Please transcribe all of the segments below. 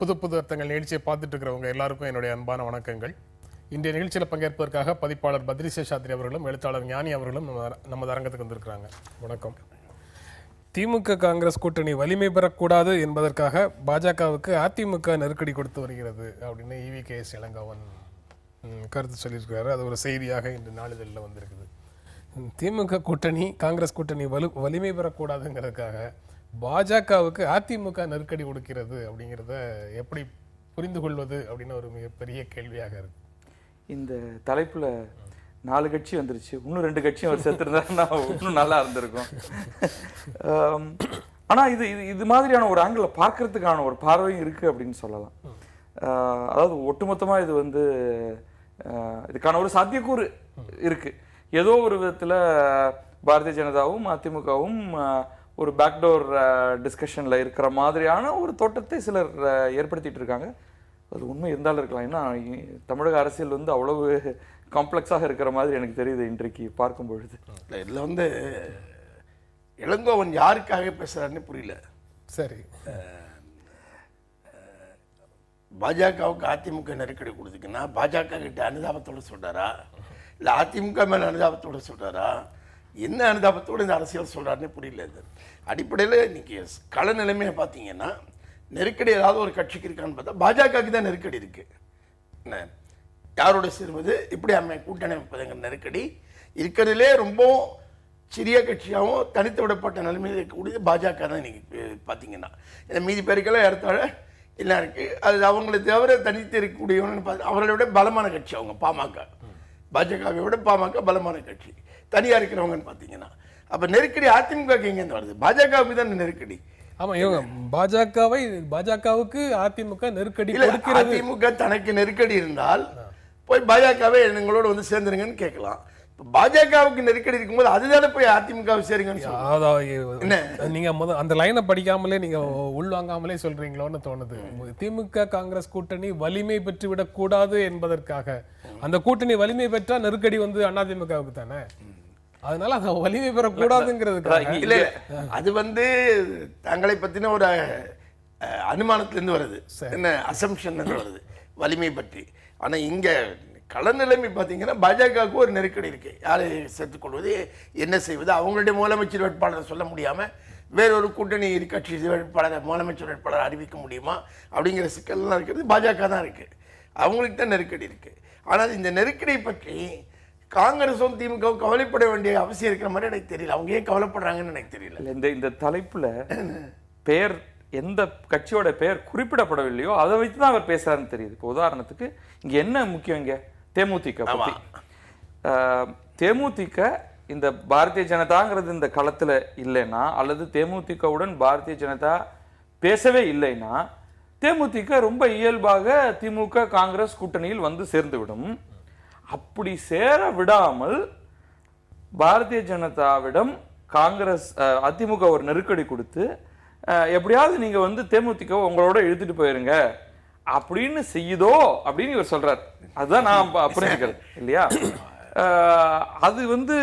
புது புது அர்த்தங்கள் நிகழ்ச்சியை பார்த்துட்டு இருக்கிறவங்க எல்லாருக்கும் என்னுடைய அன்பான வணக்கங்கள். இன்றைய நிகழ்ச்சியில் பங்கேற்பதற்காக பதிப்பாளர் பத்ரி சேஷாத்ரி அவர்களும் எழுத்தாளர் ஞானி அவர்களும் நம்ம அரங்கத்துக்கு வந்திருக்கிறாங்க. வணக்கம். திமுக காங்கிரஸ் கூட்டணி வலிமை பெறக்கூடாது என்பதற்காக பாஜகவுக்கு அதிமுக நெருக்கடி கொடுத்து வருகிறது அப்படின்னு EVKS இளங்கோவன் கருத்து சொல்லியிருக்கிறாரு. அது ஒரு செய்தியாக இன்று நாளிதழில் வந்திருக்குது. திமுக கூட்டணி காங்கிரஸ் கூட்டணி வலிமை பெறக்கூடாதுங்கிறதுக்காக பாஜகவுக்கு அதிமுக நெருக்கடி கொடுக்கிறது அப்படிங்கிறத எப்படி புரிந்து கொள்வது அப்படின்னு ஒரு மிகப்பெரிய கேள்வியாக இருக்கு. இந்த தலைப்புல 4 கட்சி வந்துருச்சு, இன்னும் 2 கட்சியும் அவர் சேர்த்துருந்தா இன்னும் நல்லா இருந்திருக்கும். ஆனா இது மாதிரியான ஒரு ஆங்கிள் பார்க்கறதுக்கான ஒரு பார்வையும் இருக்கு அப்படின்னு சொல்லலாம். அதாவது ஒட்டுமொத்தமா இது வந்து இதுக்கான ஒரு சாத்தியக்கூறு இருக்கு. ஏதோ ஒரு விதத்துல பாரதிய ஜனதாவும் அதிமுகவும் ஒரு பேக்டோர் டிஸ்கஷன்ல இருக்கிற மாதிரியான ஒரு தோட்டத்தை சிலர் ஏற்படுத்திட்டு இருக்காங்க. அது உண்மை இருந்தாலும் இருக்கலாம். ஏன்னா தமிழக அரசியல் வந்து அவ்வளவு காம்ப்ளெக்ஸாக இருக்கிற மாதிரி எனக்கு தெரியுது இன்றைக்கு பார்க்கும் பொழுது. இதில் வந்து இளங்கோவன் யாருக்காக பேசுறாருன்னு புரியல. சரி, பாஜகவுக்கு அதிமுக நெருக்கடி கொடுத்துக்குன்னா பாஜக கிட்ட அனுதாபத்தோடு சொல்றாரா, இல்லை அதிமுக மேல அனுதாபத்தோடு சொல்றாரா, என்ன அனுதாபத்தோடு இந்த அரசியல் சொல்றாருன்னு புரியல. இது அடிப்படையில் இன்னைக்கு கள நிலைமையை பார்த்தீங்கன்னா நெருக்கடி ஏதாவது ஒரு கட்சிக்கு இருக்கான்னு பார்த்தா பாஜகவுக்கு தான் நெருக்கடி இருக்கு. என்ன யாரோட சேருவது, இப்படி அம்மை கூட்டணி அமைப்பதுங்கிற நெருக்கடி இருக்கிறதுலே ரொம்ப சிறிய கட்சியாகவும் தனித்து விடப்பட்ட நிலைமையில் இருக்கக்கூடியது பாஜக தான் இன்னைக்கு பார்த்தீங்கன்னா. மீதி பேருக்கெல்லாம் இடத்தாழ எல்லாம் இருக்கு. அது அவங்களை தவிர தனித்து இருக்கக்கூடியவன்னு பார்த்து அவர்களை விட பலமான கட்சி அவங்க பாமக. பாஜகவை விட பாமக பலமான கட்சி. தனியா இருக்கிறவங்கன்னு பார்த்தீங்கன்னா அப்ப நெருக்கடி அதிமுக எங்கேருந்து வருது? பாஜகவுக்கு தான் நெருக்கடி. ஆமா, இவங்க பாஜகவுக்கு அதிமுக நெருக்கடி. அதிமுக தனக்கு நெருக்கடி இருந்தால் போய் பாஜகவை எங்களோட வந்து சேர்ந்துருங்கன்னு கேட்கலாம். பாஜகவுக்கு நெருக்கடி இருக்கும்போது அதுதானே போய் அதிமுக சேருங்கன்னு நீங்க அந்த லைனை படிக்காமலே நீங்க உள்வாங்காமலே சொல்றீங்களோன்னு தோணுது. திமுக காங்கிரஸ் கூட்டணி வலிமை பெற்று விடக் கூடாது என்பதற்காக அந்த கூட்டணி வலிமை பெற்றா நெருக்கடி வந்து அதிமுகவுக்கு தானே. அதனால அதை வலிமை பெறக்கூடாதுங்கிறது இல்ல, அது வந்து தங்களை பத்தின ஒரு அனுமானத்திலிருந்து வருது, என்ன அசம்ஷன் வருது வலிமை பற்றி. ஆனா இங்க கள நிலைமை பார்த்தீங்கன்னா பாஜகவுக்கு ஒரு நெருக்கடி இருக்கு. யாரை சேர்த்துக்கொள்வது, என்ன செய்வது, அவங்களுடைய முதலமைச்சர் வேட்பாளரை சொல்ல முடியாம வேறொரு கூட்டணி கட்சி வேட்பாளரை முதலமைச்சர் வேட்பாளர் அறிவிக்க முடியுமா அப்படிங்கிற சிக்கல்லாம் இருக்கிறது பாஜக தான் இருக்கு. அவங்களுக்கு தான் நெருக்கடி இருக்கு. ஆனால் இந்த நெருக்கடியை பற்றி காங்கிரஸும் திமுகவும் கவலைப்பட வேண்டிய அவசியம் இருக்கிற மாதிரி எனக்கு தெரியல. அவங்க ஏன் கவலைப்படுறாங்கன்னு எனக்கு தெரியல. இந்த தலைப்புல பெயர் எந்த கட்சியோட பெயர் குறிப்பிடப்படவில்லையோ அதை வைத்து தான் அவர் பேசுறாருன்னு தெரியுது. இப்போ உதாரணத்துக்கு இங்க என்ன முக்கியம், இங்க தேமுதிக பத்தி. தேமுதிக இந்த பாரதிய ஜனதாங்கிறது இந்த களத்துல இல்லைன்னா, அல்லது தேமுதிகவுடன் பாரதிய ஜனதா பேசவே இல்லைன்னா, தேமுதிக ரொம்ப இயல்பாக திமுக காங்கிரஸ் கூட்டணியில் வந்து சேர்ந்து விடும். அப்படி சேர விடாமல் பாரதிய ஜனதாவிடம் காங்கிரஸ் அதிமுக ஒரு நெருக்கடி கொடுத்து எப்படியாவது நீங்க வந்து தேமுதிக உங்களோட இழுத்துட்டு போயிருங்க அப்படின்னு செய்யுதோ அப்படின்னு இவர் சொல்றாரு. அதுதான் நான் புரிஞ்சுக்கிறேன் இல்லையா. அது வந்து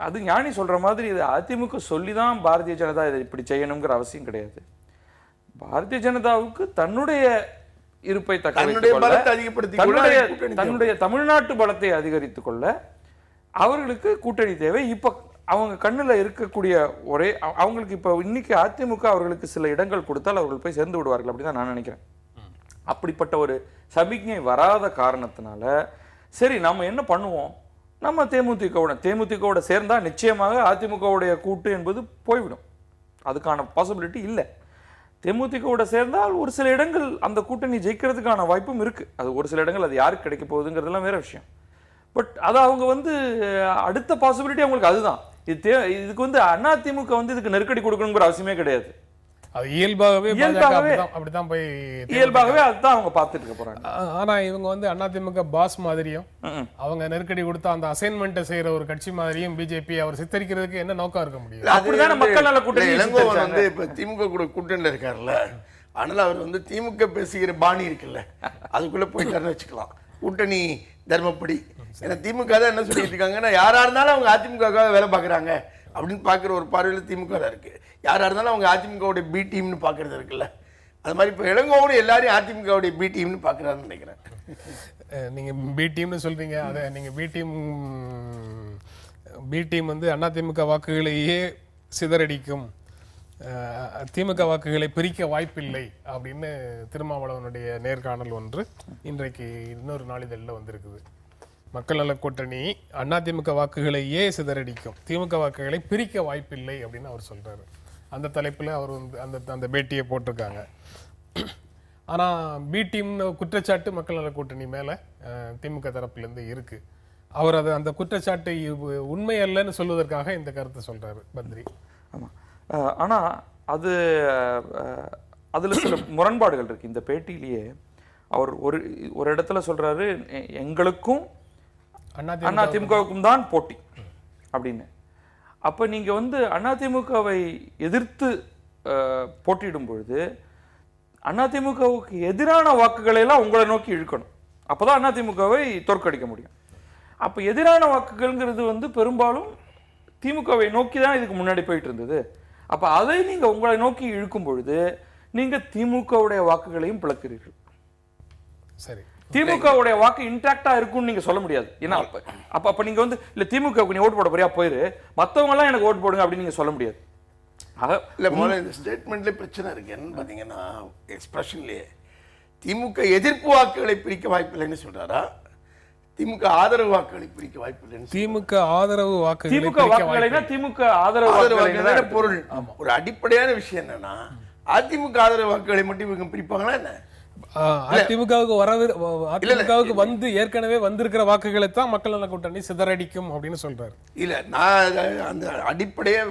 அது ஞானி சொல்ற மாதிரி இது அதிமுக சொல்லிதான் பாரதிய ஜனதா இதை இப்படி செய்யணுங்கிற அவசியம் கிடையாது. பாரதிய ஜனதாவுக்கு தன்னுடைய இருப்பை தன்னுடைய தமிழ்நாட்டு பலத்தை அதிகரித்துக் கொள்ள அவர்களுக்கு கூட்டணி தேவை. இப்ப அவங்க கண்ணுல இருக்கக்கூடிய ஒரே அவங்களுக்கு இப்ப இன்னைக்கு அதிமுக அவர்களுக்கு சில இடங்கள் கொடுத்தால் அவர்கள் போய் சேர்ந்து விடுவார்கள் அப்படிதான் நான் நினைக்கிறேன். அப்படிப்பட்ட ஒரு சமிக்ஞை வராத காரணத்தினால சரி நம்ம என்ன பண்ணுவோம், நம்ம தேமுதிகவோட சேர்ந்தா நிச்சயமாக அதிமுகவுடைய கூட்டு என்பது போய்விடும். அதுக்கான பாசிபிலிட்டி இல்லை. தேமுதிகவோட சேர்ந்தால் ஒரு சில இடங்கள் அந்த கூட்டணி ஜெயிக்கிறதுக்கான வாய்ப்பும் இருக்கு. அது ஒரு சில இடங்கள் அது யாருக்கு கிடைக்க போகுதுங்கிறதுலாம் வேற விஷயம். பட் அது அவங்க வந்து அடுத்த பாசிபிலிட்டி அவங்களுக்கு அதுதான். இதுக்கு வந்து அதிமுக வந்து இதுக்கு நெருக்கடி கொடுக்கணுங்கிற அவசியமே கிடையாது. அது இயல்பாகவே அப்படிதான் போய் இயல்பாகவே அதுதான் அவங்க பார்த்துட்டு இருக்க போறாங்க. ஆனா இவங்க வந்து அதிமுக பாஸ் மாதிரியும் அவங்க நெருக்கடி கொடுத்தா அந்த அசைன்மெண்ட் செய்யற ஒரு கட்சி மாதிரியும் பிஜேபி அவர் சித்தரிக்கிறதுக்கு என்ன நோக்கம் இருக்க முடியும்? அப்படிதான் மக்கள் நல கூட்டணி இளங்கோவன் வந்து இப்ப திமுக கூட கூட்டணியில இருக்காருல்ல, அதனால அவர் வந்து திமுக பேசுகிற பாணி இருக்குல்ல அதுக்குள்ள போயிட்டாருன்னு வச்சுக்கலாம். கூட்டணி தர்மப்படி ஏன்னா திமுக தான் என்ன சொல்லிட்டு இருக்காங்கன்னா யாரா இருந்தாலும் அவங்க அதிமுக வேலை பாக்குறாங்க அப்படின்னு பாக்குற ஒரு பார்வையில் திமுக தான் இருக்கு. யாரா இருந்தாலும் அவங்க அதிமுகவுடைய பி டீம்னு பாக்குறது இருக்குல்ல, அது மாதிரி இப்போ இளங்கோவன் எல்லாரையும் அதிமுகவுடைய பி டீம்னு பார்க்குறாருன்னு நினைக்கிறேன். நீங்க பி டீம்னு சொல்றீங்க. அதை நீங்க பி டீம் வந்து அதிமுக வாக்குகளையே சிதறடிக்கும், திமுக வாக்குகளை பிரிக்க வாய்ப்பில்லை அப்படின்னு திருமாவளவனுடைய நேர்காணல் ஒன்று இன்றைக்கு இன்னொரு நாளிதழில் வந்திருக்குது. மக்கள் நல கூட்டணி அதிமுக வாக்குகளையே சிதறடிக்கும், திமுக வாக்குகளை பிரிக்க வாய்ப்பில்லை அப்படின்னு அவர் சொல்றாரு. அந்த தலைப்பில் அவர் வந்து அந்த பேட்டியை போட்டிருக்காங்க. ஆனால் பி டீம்னு குற்றச்சாட்டு மக்கள் நல கூட்டணி மேலே திமுக தரப்புலேருந்து இருக்கு. அவர் அது அந்த குற்றச்சாட்டு உண்மை அல்லன்னு சொல்வதற்காக இந்த கருத்தை சொல்றாரு பத்ரி. ஆமாம், ஆனால் அதில் சில முரண்பாடுகள் இருக்கு. இந்த பேட்டியிலேயே அவர் ஒரு இடத்துல சொல்றாரு, எங்களுக்கும் அதிமுகவுக்கும் தான் போட்டி அப்படின்னு. அப்போ நீங்க வந்து அதிமுகவை எதிர்த்து போட்டியிடும் பொழுது அதிமுகவுக்கு எதிரான வாக்குகளை எல்லாம் உங்களை நோக்கி இழுக்கணும். அப்போதான் அதிமுகவை தோற்கடிக்க முடியும். அப்போ எதிரான வாக்குகள்ங்கிறது வந்து பெரும்பாலும் திமுகவை நோக்கி தான் இதுக்கு முன்னாடி போயிட்டு இருந்தது. அப்போ அதை நீங்க உங்களை நோக்கி இழுக்கும் பொழுது நீங்க திமுகவுடைய வாக்குகளையும் பிளக்கிறீர்கள். சரி, திமுகவுடைய வாக்கு இன்டாக்டா இருக்கும்னு நீங்க சொல்ல முடியாது. ஏன்னா அப்ப நீங்க வந்து இல்ல திமுகவுக்கு நீ ஓட்டு போட போறியா போயிரு, மத்தவங்க எல்லாம் எனக்கு ஓட்டு போடுங்க அப்படின்னு நீங்க சொல்ல முடியாது. இல்ல முதல்ல இந்த ஸ்டேட்மெண்ட்லேயே பிரச்சனை இருக்கு. என்னன்னு பார்த்தீங்கன்னா எக்ஸ்பிரஷன்லேயே திமுக எதிர்ப்பு வாக்குகளை பிரிக்க வாய்ப்பில்லைன்னு சொல்றாரா, திமுக ஆதரவு வாக்குகளை பிரிக்க வாய்ப்பில்லைன்னு? திமுக ஆதரவு வாக்குகளை திமுக வாக்குகளைனா திமுக ஆதரவு வாக்குகளை பொருள். ஒரு அடிப்படையான விஷயம் என்னன்னா, அதிமுக ஆதரவு வாக்குகளை மட்டும் இவங்க பிரிப்பாங்களா என்ன? அதிமுகவுக்கு வந்து ஏற்கனவே வந்திருக்கிற வாக்குகளை தான் மக்கள் நல கூட்டணி சிதறடிக்கும் அப்படின்னு சொல்றாரு. இல்ல, நான் அந்த அடிப்படையே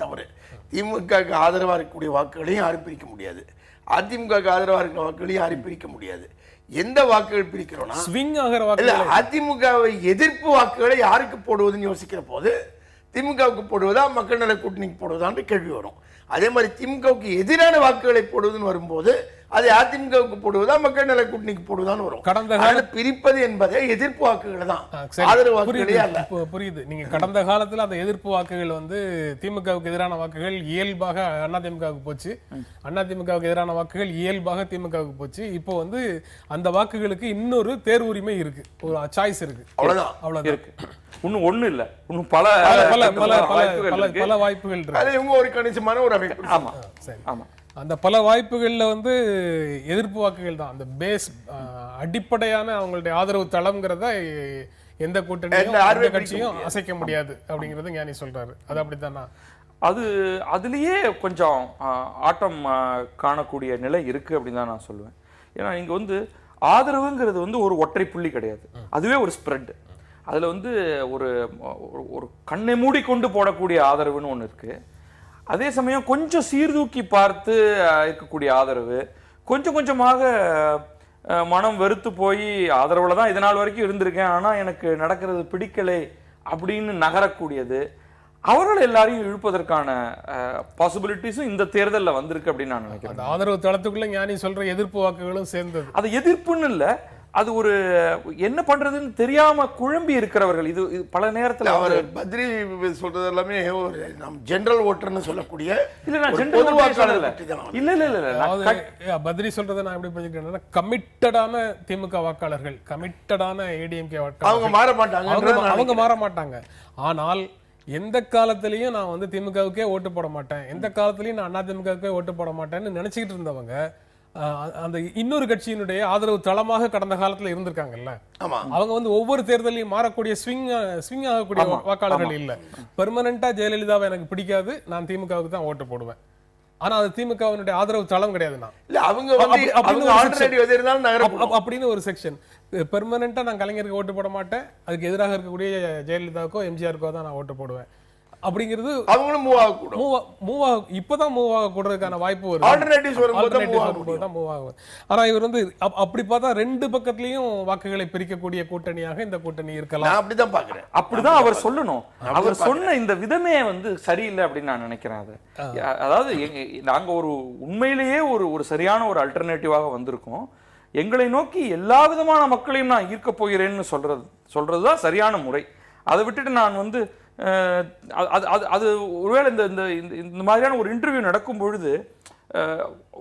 தவறு. திமுக ஆதரவா இருக்கக்கூடிய வாக்குகளையும் யாரும் பிரிக்க முடியாது, அதிமுக ஆதரவா இருக்கிற வாக்குகளையும் யாரும் பிரிக்க முடியாது. எந்த வாக்குகள் பிரிக்கிறோம்னா ஸ்விங் ஆகிற வாக்குகள். அதிமுகவை எதிர்ப்பு வாக்குகளை யாருக்கு போடுவதுன்னு யோசிக்கிற போது திமுகவுக்கு போடுவதா மக்கள் நல கூட்டணிக்கு போடுவதான்னு கேள்வி வரும். அதே மாதிரி திமுகவுக்கு எதிரான வாக்குகளை போடுவதுன்னு வரும்போது அது அதிமுகவுக்கு போடுவதா மக்கள் நல கூட்டணிக்கு போடுவதான்னு வரும். கடந்த கால பிரிப்பது என்பதே எதிர்ப்பு வாக்குகள் தான், ஆதரவு வாக்குகளே அல்ல. புரியுது. நீங்க கடந்த காலத்துல அந்த எதிர்ப்பு வாக்குகள் வந்து திமுகவுக்கு எதிரான வாக்குகள் இயல்பாக அதிமுகவுக்கு போச்சு, அதிமுகவுக்கு எதிரான வாக்குகள் இயல்பாக திமுகவுக்கு போச்சு. இப்போ வந்து அந்த வாக்குகளுக்கு இன்னொரு தேர்வு உரிமை இருக்கு, ஒரு சாய்ஸ் இருக்கு. அவ்வளவுதான் இருக்கு. இன்னும் ஒண்ணு இல்ல, இன்னும் பல வாய்ப்புகள் இருக்கு. அது இவங்க ஒரு கணிசமான ஒரு அமைப்பு. ஆமா சரி, ஆமா. அந்த பல வாய்ப்புகள்ல வந்து எதிர்ப்பு வாக்குகள் தான் அந்த பேஸ், அடிப்படையான அவங்களுடைய ஆதரவு தளம்ங்கிறத எந்த கூட்டணியும் கட்சியும் அசைக்க முடியாது அப்படிங்கறது ஞானி சொல்றாரு. அது அப்படித்தானா? அதுலயே கொஞ்சம் ஆட்டம் காணக்கூடிய நிலை இருக்கு அப்படின்னு தான் நான் சொல்லுவேன். ஏன்னா இங்க வந்து ஆதரவுங்கிறது வந்து ஒரு ஒற்றை புள்ளி கிடையாது, அதுவே ஒரு ஸ்ப்ரெட். அதுல வந்து ஒரு கண்ணை மூடி கொண்டு போடக்கூடிய ஆதரவுன்னு ஒண்ணு இருக்கு. அதே சமயம் கொஞ்சம் சீர்தூக்கி பார்த்து இருக்கக்கூடிய ஆதரவு, கொஞ்சம் கொஞ்சமாக மனம் வெறுத்து போய் ஆதரவுல தான் இதனால் வரைக்கும் இருந்திருக்கேன், ஆனா எனக்கு நடக்கிறது பிடிக்கலை அப்படின்னு நகரக்கூடியது, அவர்கள் எல்லாரையும் இழுப்பதற்கான பாசிபிலிட்டிஸும் இந்த தேர்தலில் வந்திருக்கு அப்படின்னு நான் நினைக்கிறேன். அந்த ஆதரவு தளத்துக்குள்ள ஞானி சொல்ற எதிர்ப்பு வாக்குகளும் சேர்ந்தது. அது எதிர்ப்புன்னு இல்லை, அது ஒரு என்ன பண்றதுன்னு தெரியாம குழம்பி இருக்கிறவர்கள். இது பல நேரத்துல அவர் பத்ரி சொல்றது எல்லாமே ஒரு நம் ஜெனரல் ஓட்டர்னு சொல்லக்கூடிய இல்ல, நான் ஜெனரல் வாக்காளர் இல்ல இல்ல இல்ல இல்ல. பத்ரி சொல்றதை நான் எப்படி புரிஞ்சுக்கிறேன்னா, கமிட்டடான திமுக வாக்காளர்கள், கமிட்டடான ஏடிஎம்கே வாக்காளர்கள் அவங்க மாற மாட்டாங்க, அவங்க மாற மாட்டாங்க. ஆனால் எந்த காலத்திலையும் நான் வந்து திமுகவுக்கே ஓட்டு போட மாட்டேன், எந்த காலத்திலையும் நான் அதிமுகவுக்கே ஓட்டு போட மாட்டேன்னு நினைச்சுக்கிட்டு இருந்தவங்க அந்த இன்னொரு கட்சியினுடைய ஆதரவு தளமாக கடந்த காலத்துல இருந்திருக்காங்கல்ல, அவங்க வந்து ஒவ்வொரு தேர்தலையும் மாறக்கூடிய ஸ்விங் ஆகக்கூடிய வாக்காளர்கள் இல்ல. பெர்மனண்டா ஜெயலலிதாவை எனக்கு பிடிக்காது, நான் திமுகவுக்கு தான் ஓட்டு போடுவேன், ஆனா அது திமுகவினுடைய ஆதரவு தளம் கிடையாது. அப்படின்னு ஒரு செக்ஷன் பெர்மனண்டா நான் கலைஞருக்கு ஓட்டு போட மாட்டேன், அதுக்கு எதிராக இருக்கக்கூடிய ஜெயலலிதாவுக்கோ எம்ஜிஆருக்கோ தான் நான் ஓட்டு போடுவேன் அப்படிங்கிறது அவங்களும் இப்பதான் மூவ் ஆக கூடறதுக்கான வாய்ப்பு வருது. ஆனா இவர் வந்து அப்படி பார்த்தா ரெண்டு பக்கத்துலயும் வாக்குகளை பிரிக்கக்கூடிய கூட்டணியாக இந்த கூட்டணி இருக்கலாம். அப்படிதான் பாக்குறேன். அப்படிதான் அவர் சொல்லணும். அவர் சொன்ன இந்த விதமே வந்து சரியில்லை அப்படின்னு நான் நினைக்கிறேன். அதாவது நாங்க ஒரு உண்மையிலேயே ஒரு சரியான ஒரு அல்டர்னேட்டிவாக வந்திருக்கோம். எங்களை நோக்கி எல்லா விதமான மக்களையும் நான் ஈர்க்க போகிறேன்னு சொல்றதுதான் சரியான முறை. அதை விட்டுட்டு நான் வந்து அது ஒருவேளை இந்த மாதிரியான ஒரு இன்டர்வியூ நடக்கும் பொழுது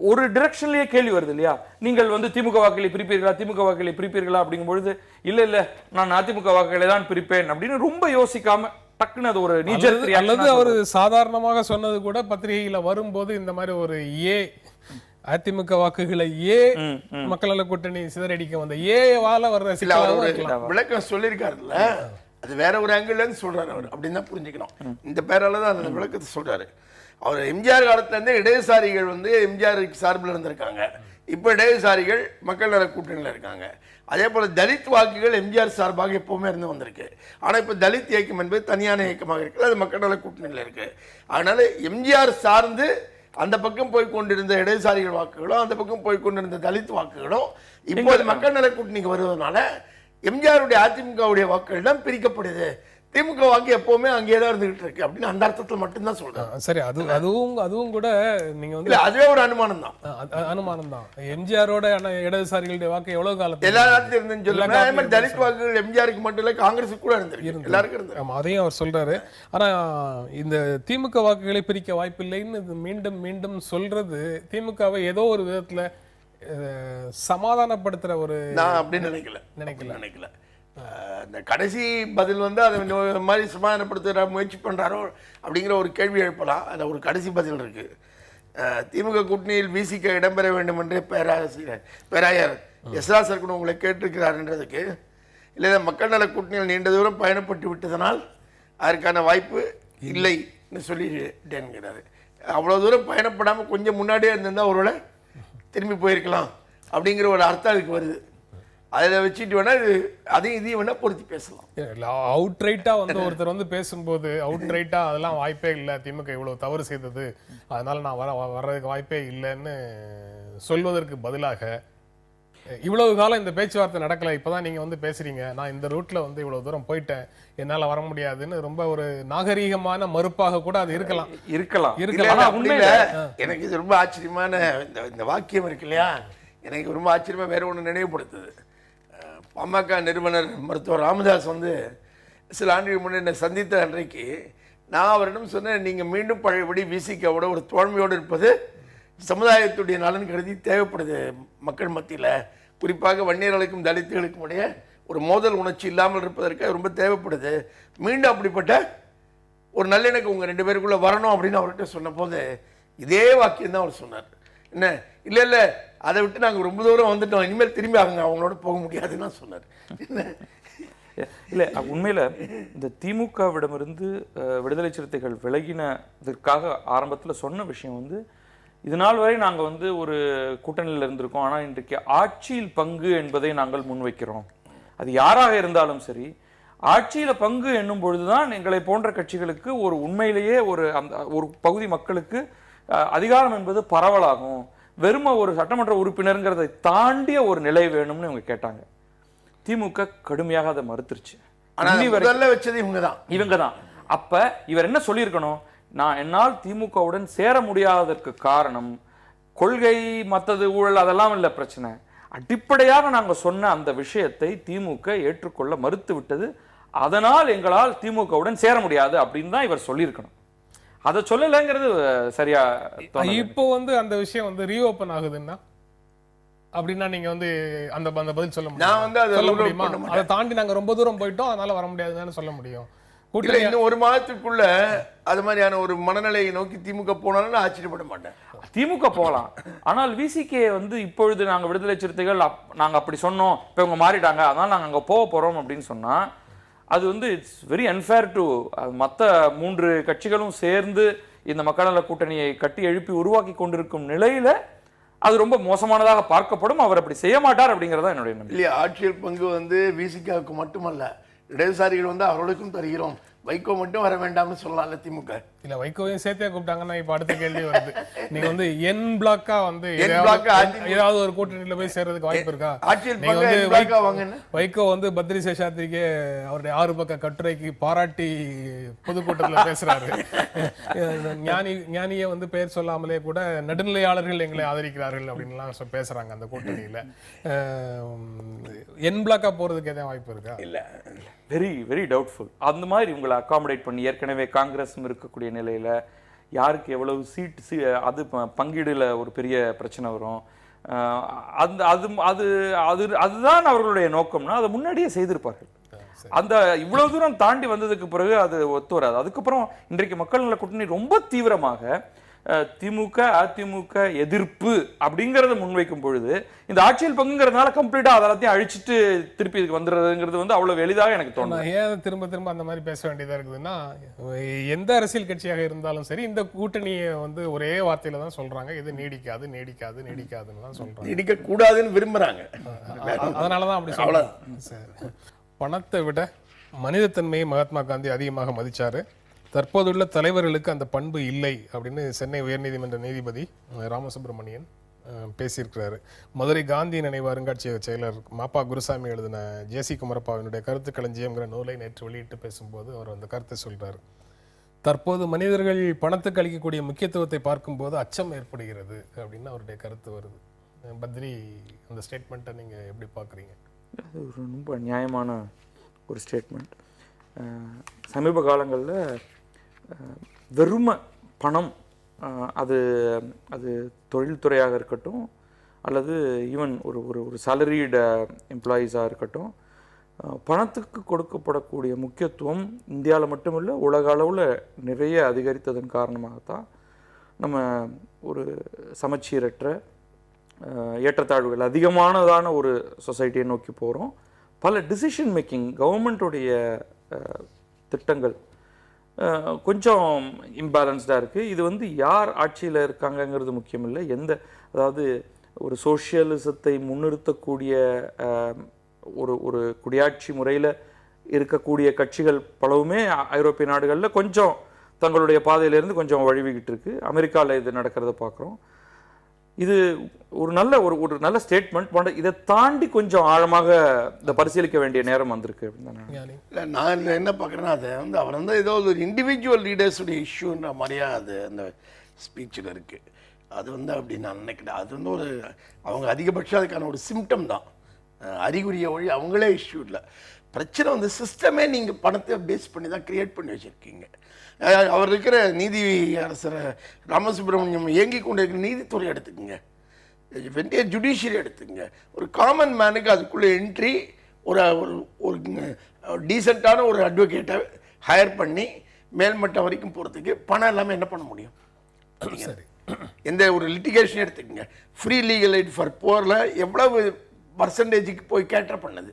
ஒரு டிரெக்ஷன்லயே கேள்வி வருது இல்லையா? நீங்கள் வந்து திமுக வாக்குகளை பிரிப்பீர்களா, திமுக வாக்குகளை பிரிப்பீர்களா அப்படிங்கும் பொழுது இல்ல நான் அதிமுக வாக்குகளை தான் பிரிப்பேன் அப்படின்னு ரொம்ப யோசிக்காம டக்குன்னு அது ஒரு அல்லது அவர் சாதாரணமாக சொன்னது கூட பத்திரிகையில வரும்போது இந்த மாதிரி ஒரு அதிமுக வாக்குகளை மக்கள் நல கூட்டணி சிதறடிக்க வந்த வால வர்ற விளக்கம் சொல்லியிருக்காருல்ல, அது வேற ஒரு ஆங்கிள் இருந்து சொல்றாரு அவர், அப்படின்னு தான் புரிஞ்சுக்கணும். இந்த பேரால தான் அந்த விளக்கத்தை சொல்றாரு. அவர் எம்ஜிஆர் காலத்துல இருந்தே இடதுசாரிகள் வந்து எம்ஜிஆர் சார்பில் இருந்திருக்காங்க, இப்ப இடதுசாரிகள் மக்கள் நல கூட்டணியில் இருக்காங்க. அதே போல தலித் வாக்குகள் எம்ஜிஆர் சார்பாக எப்பவுமே இருந்து வந்திருக்கு. ஆனா இப்ப தலித் இயக்கம் என்பது தனியான இயக்கமாக இருக்கு, அது மக்கள் நல கூட்டணியில் இருக்கு. அதனால எம்ஜிஆர் சார்ந்து அந்த பக்கம் போய் கொண்டிருந்த இடதுசாரிகள் வாக்குகளும் அந்த பக்கம் போய் கொண்டிருந்த தலித் வாக்குகளும் இப்போது மக்கள் நல கூட்டணிக்கு வருவதனால எம்ஜிஆருடைய அதிமுகவுடைய வாக்குகள் தான் பிரிக்கப்படுது. திமுக வாக்கு எப்பவுமே அங்கேதான் இருந்துகிட்டு இருக்கு அப்படின்னு அந்த அர்த்தத்தில் மட்டும்தான் சொல்றேன். சரி, அதுவும் கூட நீங்க வந்து அதுவே ஒரு அனுமானம் தான். எம்ஜிஆரோட இடதுசாரிகளுடைய வாக்கு எவ்வளவு காலத்துல எல்லா இடத்துல இருந்துன்னு சொல்லுங்க. தலித் வாக்குகள் எம்ஜிஆருக்கு மட்டும் இல்ல, காங்கிரஸுக்கு கூட இருந்திருக்கு, எல்லாருக்கும் இருந்து. அதையும் அவர் சொல்றாரு. ஆனா இந்த திமுக வாக்குகளை பிரிக்க வாய்ப்பில்லைன்னு மீண்டும் மீண்டும் சொல்றது திமுகவை ஏதோ ஒரு விதத்துல சமாதானப்படுத்துற ஒரு நான் அப்படின்னு நினைக்கல. இந்த கடைசி பதில் வந்து அதை மாதிரி சமாதானப்படுத்துகிற முயற்சி பண்ணுறாரோ அப்படிங்கிற ஒரு கேள்வி எழுப்பலாம். அதில் ஒரு கடைசி பதில் இருக்குது. திமுக கூட்டணியில் விசிக இடம்பெற வேண்டும் என்று பேராயர் எஸ்ராசர் கூட உங்களை கேட்டிருக்கிறார்ன்றதுக்கு இல்லை, மக்கள் நல கூட்டணியில் நீண்ட தூரம் பயணப்பட்டு விட்டதனால் அதற்கான வாய்ப்பு இல்லைன்னு சொல்லிட்டேன்கிறாரு. அவ்வளோ தூரம் பயணப்படாமல் கொஞ்சம் முன்னாடியே இருந்திருந்தால் ஒருவேளை திரும்பி போயிருக்கலாம் அப்படிங்கிற ஒரு அர்த்தம் அதுக்கு வருது. அதில் வச்சுட்டு வேணா அதையும் இதையும் வேணா பொருத்தி பேசலாம். அவுட் ரைட்டா வந்து ஒருத்தர் வந்து பேசும்போது அவுட் ரைட்டா அதெல்லாம் வாய்ப்பே இல்லை, திமுக இவ்வளவு தவறு செய்தது, அதனால நான் வர்றதுக்கு வாய்ப்பே இல்லைன்னு சொல்வதற்கு பதிலாக இவ்வளவு காலம் இந்த பேச்சுவார்த்தை நடக்கல, இப்பதான் நீங்க வந்து பேசுறீங்க, நான் இந்த ரூட்ல வந்து இவ்வளவு தூரம் போயிட்டேன், என்னால வர முடியாதுன்னு ரொம்ப ஒரு நாகரீகமான மறுப்பாக கூட அது இருக்கலாம். உண்மையில எனக்கு இது ரொம்ப ஆச்சரியமான இந்த வாக்கியம் இருக்கு இல்லையா, எனக்கு ரொம்ப ஆச்சரியமா வேற ஒன்று நினைவுபடுத்துது. பாமக நிறுவனர் மருத்துவர் ராமதாஸ் வந்து சில ஆண்டுகள் முன்னே என்னை சந்தித்த அன்றைக்கு நான் அவரிடம் சொன்னேன், நீங்கள் மீண்டும் பழையபடி விசிகாவோட ஒரு தோழமையோடு இருப்பது சமுதாயத்துடைய நலன் கருதி தேவைப்படுது. மக்கள் மத்தியில் குறிப்பாக வன்னியர்களுக்கும் தலித்துகளுக்கும் உடைய ஒரு மோதல் உணர்ச்சி இல்லாமல் இருப்பதற்கு ரொம்ப தேவைப்படுது. மீண்டும் அப்படிப்பட்ட ஒரு நல்லிணக்கம் உங்கள் 2 பேருக்குள்ளே வரணும் அப்படின்னு அவர்கிட்ட சொன்ன போது இதே வாக்கியம் தான் அவர் சொன்னார். என்ன இல்லை அதை விட்டு நாங்கள் ரொம்ப தூரம் வந்துட்டோம், இனிமேல் திரும்பி அவங்களோட போக முடியாதுன்னு சொன்னார். இல்லை, உண்மையில் இந்த திமுகவிடமிருந்து விடுதலை சிறுத்தைகள் விலகினதற்காக ஆரம்பத்தில் சொன்ன விஷயம் வந்து, இது நாள் வரை நாங்கள் வந்து ஒரு கூட்டணியில் இருந்திருக்கோம், ஆனால் இன்றைக்கு ஆட்சியில் பங்கு என்பதை நாங்கள் முன்வைக்கிறோம். அது யாராக இருந்தாலும் சரி, ஆட்சியில் பங்கு என்னும் பொழுதுதான் எங்களை போன்ற கட்சிகளுக்கு ஒரு உண்மையிலேயே ஒரு பகுதி மக்களுக்கு அதிகாரம் என்பது பரவலாகும். வெறும ஒரு சட்டமன்ற உறுப்பினர்ங்கிறதை தாண்டிய ஒரு நிலை வேணும்னு இவங்க கேட்டாங்க. திமுக கடுமையாக அதை மறுத்துருச்சு. இவங்க தான். அப்ப இவர் என்ன சொல்லியிருக்கணும், என்னால் திமுகவுடன் சேர முடியாததற்கு காரணம் கொள்கை, மற்றது ஊழல் அதெல்லாம் இல்லை பிரச்சனை, அடிப்படையாக நாங்கள் சொன்ன அந்த விஷயத்தை திமுக ஏற்றுக்கொள்ள மறுத்து விட்டது, அதனால் எங்களால் திமுகவுடன் சேர முடியாது அப்படின்னு தான் இவர் சொல்லியிருக்கணும். அதை சொல்லலைங்கிறது சரியா? இப்போ வந்து அந்த விஷயம் வந்து ரீஓபன் ஆகுதுன்னா அப்படின்னா நீங்க வந்து அந்த பதில் சொல்ல முடியுமா? அதை தாண்டி நாங்க ரொம்ப தூரம் போயிட்டோம், அதனால வர முடியாதுன்னு சொல்ல முடியும். இன்னும் ஒரு மாதத்துக்குள்ள அது மாதிரியான ஒரு மனநிலையை நோக்கி திமுக போனாலும் ஆச்சரியப்பட மாட்டேன். திமுக போகலாம், ஆனால் விசிகே வந்து இப்பொழுது நாங்க விடுதலை சிறுத்தைகள் நாங்க அப்படி சொன்னோம், இப்ப இவங்க மாறிட்டாங்க, அதனால நாங்க அங்க போக போறோம் அப்படின்னு சொன்னா அது வந்து இட்ஸ் வெரி அன்ஃபேர் டு மற்ற 3 கட்சிகளும் சேர்ந்து இந்த மக்கள் நல கூட்டணியை கட்டி எழுப்பி உருவாக்கி கொண்டிருக்கும் நிலையில அது ரொம்ப மோசமானதாக பார்க்கப்படும். அவர் அப்படி செய்ய மாட்டார் அப்படிங்கறத என்னுடைய நம்பிக்கை. இல்லையா, ஆட்சியல் பங்கு வந்து விசிகாவுக்கு மட்டுமல்ல, இடதுசாரிகள் வந்து அவர்களுக்கும் தருகிறோம், வைகோ மட்டும் வர வேண்டாம்னு சொல்லலாம்ல திமுக. இல்ல, வைகோவையும் சேர்த்தே கூப்பிட்டாங்கன்னா இப்ப அடுத்த கேள்வி வருது, நீங்க வந்து என் பிளாக்கா வந்து ஏதாவது ஒரு கூட்டணியில போய் சேர்றதுக்கு வாய்ப்பு இருக்கா? நீங்க வந்து வைகோ வந்து பத்ரி சேஷாத்ரிக்கு அவருடைய 6 பக்க கட்டுரைக்கு பாராட்டி பொதுக்கூட்டத்துல பேசுறாரு. ஞானியை வந்து பெயர் சொல்லாமலே கூட நடுநிலையாளர்கள் எங்களை ஆதரிக்கிறார்கள் அப்படின்னு எல்லாம் பேசுறாங்க அந்த கூட்டணியில. என் பிளாக்கா போறதுக்கு எதாவது வாய்ப்பு இருக்கா? இல்ல, வெரி வெரி டவுட்ஃபுல். அந்த மாதிரி உங்களை அகாமடேட் பண்ணி ஏற்கனவே காங்கிரஸும் இருக்கக்கூடிய நிலையில யாருக்கு எவ்வளவு சீட் அது பங்கீடுல ஒரு பெரிய பிரச்சனை வரும். அந்த அது அது அது அதுதான் அவர்களுடைய நோக்கம்னா அதை முன்னாடியே செய்திருப்பார்கள். அந்த இவ்வளவு தூரம் தாண்டி வந்ததுக்கு பிறகு அது ஒத்து வராது. அதுக்கப்புறம் இன்றைக்கு மக்கள் நல கூட்டணி ரொம்ப தீவிரமாக திமுக அதிமுக எதிர்ப்பு அப்படிங்கறத முன்வைக்கும் பொழுது இந்த ஆட்சியில் பங்குங்கிறதுனால கம்ப்ளீட்டா அதெல்லாத்தையும் அழிச்சிட்டு திருப்பி இதுக்கு வந்துடுறதுங்கிறது வந்து அவ்வளவு எளிதாக எனக்கு தோணும். ஏன் திரும்ப திரும்ப அந்த மாதிரி பேச வேண்டியதா இருக்குதுன்னா, எந்த அரசியல் கட்சியாக இருந்தாலும் சரி இந்த கூட்டணியை வந்து ஒரே வார்த்தையில தான் சொல்றாங்க, இது நீடிக்காது நீடிக்காது நீடிக்காதுன்னு தான் சொல்றாங்க. நீடிக்க கூடாதுன்னு விரும்புறாங்க. அதனாலதான் அப்படி சொல்றாங்க. பணத்தை விட மனிதத்தன்மையை மகாத்மா காந்தி அதிகமாக மதிச்சாரு. தற்போதுள்ள தலைவர்களுக்கு அந்த பண்பு இல்லை அப்படின்னு சென்னை உயர்நீதிமன்ற நீதிபதி ராமசுப்ரமணியன் பேசியிருக்கிறாரு. மதுரை காந்தி நினைவு அருங்காட்சியக செயலர் மாப்பா குருசாமி எழுதின ஜேசி குமரப்பாவினுடைய கருத்து களஞ்சியம்ங்கிற நூலை நேற்று வெளியிட்டு பேசும்போது அவர் அந்த கருத்தை சொல்றாரு. தற்போது மனிதர்கள் பணத்துக்கு அளிக்கக்கூடிய முக்கியத்துவத்தை பார்க்கும்போது அச்சம் ஏற்படுகிறது அப்படின்னு அவருடைய கருத்து வருது. பத்ரி, அந்த ஸ்டேட்மெண்ட்டை நீங்க எப்படி பார்க்குறீங்க? அது ஒரு ரொம்ப நியாயமான ஒரு ஸ்டேட்மெண்ட். சமீப காலங்களில் வெறும பணம், அது அது தொழில்துறையாக இருக்கட்டும் அல்லது ஈவன் ஒரு ஒரு ஒரு சாலரீடு எம்ப்ளாயீஸாக இருக்கட்டும், பணத்துக்கு கொடுக்கப்படக்கூடிய முக்கியத்துவம் இந்தியாவில் மட்டுமில்லை உலக அளவில் நிறைய அதிகரித்ததன் காரணமாகத்தான் நம்ம ஒரு சமச்சீரற்ற ஏற்றத்தாழ்வுகள் அதிகமானதான ஒரு சொசைட்டியை நோக்கி போகிறோம். பல டிசிஷன் மேக்கிங் கவர்மெண்ட்டுடைய திட்டங்கள் கொஞ்சம் இம்பேலன்ஸ்டாக இருக்குது. இது வந்து யார் ஆட்சியில் இருக்காங்கங்கிறது முக்கியம் இல்லை. அதாவது ஒரு சோஷியலிசத்தை முன்னிறுத்தக்கூடிய ஒரு குடியாட்சி முறையில் இருக்கக்கூடிய கட்சிகள் பலவுமே ஐரோப்பிய நாடுகளில் கொஞ்சம் தங்களுடைய பாதையிலேருந்து கொஞ்சம் வழிவிக்கிட்டு இருக்கு. அமெரிக்காவில் இது நடக்கிறத பார்க்குறோம். இது ஒரு நல்ல ஸ்டேட்மெண்ட். இதை தாண்டி கொஞ்சம் ஆழமாக இதை பரிசீலிக்க வேண்டிய நேரம் வந்திருக்கு அப்படின்னு இல்லை, நான் இதில் என்ன பார்க்குறேன்னா, அதை வந்து அவர் வந்து ஏதோ ஒரு இண்டிவிஜுவல் லீடர்ஸுடைய இஷ்யூன்ற மாதிரியா அது அந்த ஸ்பீச்சில் இருக்குது. அது வந்து அப்படி நான் நினைக்கிறேன். அது வந்து அவங்க அதிகபட்சம் அதுக்கான ஒரு சிம்டம் தான், அறிகுறிய ஒழி அவங்களே இஷ்யூ இல்லை. பிரச்சனை வந்து சிஸ்டமே நீங்கள் பணத்தை பேஸ் பண்ணி தான் கிரியேட் பண்ணி வச்சுருக்கீங்க. அவர் இருக்கிற நீதி அரசர் ராமசுப்ரமணியம் இயங்கி கொண்டு இருக்கிற நீதித்துறை எடுத்துக்கோங்க, வெண்டிய ஜுடிஷியரி எடுத்துக்கங்க. ஒரு காமன் மேனுக்கு அதுக்குள்ளே என்ட்ரி, ஒரு ஒரு டீசெண்டான ஒரு அட்வொகேட்டை ஹையர் பண்ணி மேல்மட்டம் வரைக்கும் போகிறதுக்கு பணம் இல்லாமல் என்ன பண்ண முடியும்? எந்த ஒரு லிட்டிகேஷன் எடுத்துக்கோங்க, ஃப்ரீ லீகல் எய்ட் ஃபார் போரில் எவ்வளவு பர்சன்டேஜுக்கு போய் கேட்டர் பண்ணது?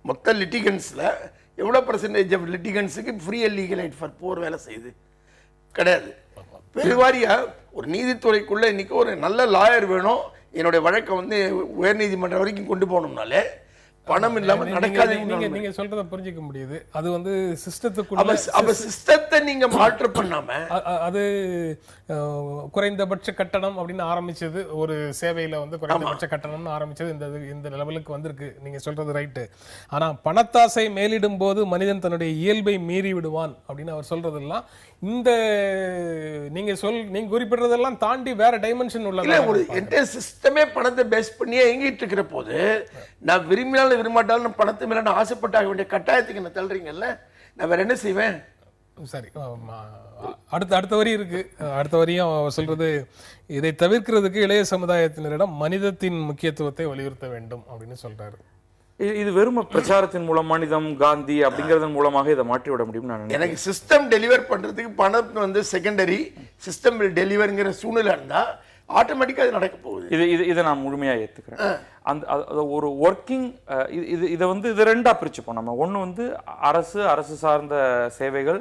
மொத்த லிட்டிகன்ஸில் எவ்வளோ பர்சன்டேஜ் ஆஃப் லிட்டிகன்ஸுக்கு free legal aid for poor வேலை செய்யுது? கிடையாது. பெருவாரியாக ஒரு நீதித்துறைக்குள்ளே இன்றைக்கி ஒரு நல்ல லாயர் வேணும், என்னுடைய வழக்கை வந்து உயர்நீதிமன்றம் வரைக்கும் கொண்டு போகணும்னாலே பணம் இல்லாம நடக்காது. நீங்க சொல்றத புரிஞ்சிக்க முடியுது. அது வந்து சிஸ்டத்துக்குள்ள சிஸ்டத்தை நீங்க மாற்ற பண்ணாம அது குறைந்தபட்ச கட்டணம் அப்படின்னு ஆரம்பிச்சது, ஒரு சேவையில வந்து குறைந்தபட்ச கட்டணம்னு ஆரம்பிச்சது இந்த லெவலுக்கு வந்திருக்கு. நீங்க சொல்றது ரைட்டு. ஆனா பணத்தாசை மேலிடும் போது மனிதன் தன்னுடைய இயல்பை மீறி விடுவான் அப்படின்னு அவர் சொல்றதெல்லாம் இந்த நீங்க குறிப்பிடுறதெல்லாம் தாண்டி வேற டைமென்ஷன் உள்ள ஒரு என்டையர் சிஸ்டமே பணத்தை பேஸ் பண்ணியே எங்கிட்டு இருக்கிற போது நான் விரும்பினாலும் விரும்பாட்டாலும் பணத்தை மேல நான் ஆசைப்பட்டாக வேண்டிய கட்டாயத்துக்கு என்ன தள்ளுறீங்கல்ல, நான் வேற என்ன செய்வேன்? சரி, அடுத்த வரி இருக்கு. அடுத்த வரியும் அவர் சொல்றது, இதை தவிர்க்கிறதுக்கு இளைய சமுதாயத்தினரிடம் மனிதத்தின் முக்கியத்துவத்தை வலியுறுத்த வேண்டும் அப்படின்னு சொல்றாரு. இது வெறும் பிரச்சாரத்தின் மூலம் மனிதம் காந்தி அப்படிங்கறதன் மூலமாக இதை மாற்றி விட முடியும். நான் எனக்கு சிஸ்டம் டெலிவர் பண்றதுக்கு பணம் வந்து செகண்டரி, சிஸ்டம் டெலிவர்ங்கிற சூழ்நிலை இருந்தா ஆட்டோமேட்டிக்கா அது நடக்க போகுது. இதை நான் முழுமையா ஏத்துக்கிறேன். அந்த ஒரு ஒர்க்கிங் இதை வந்து இது ரெண்டா பிரிச்சுப்போம் நம்ம. ஒன்று வந்து அரசு சார்ந்த சேவைகள்,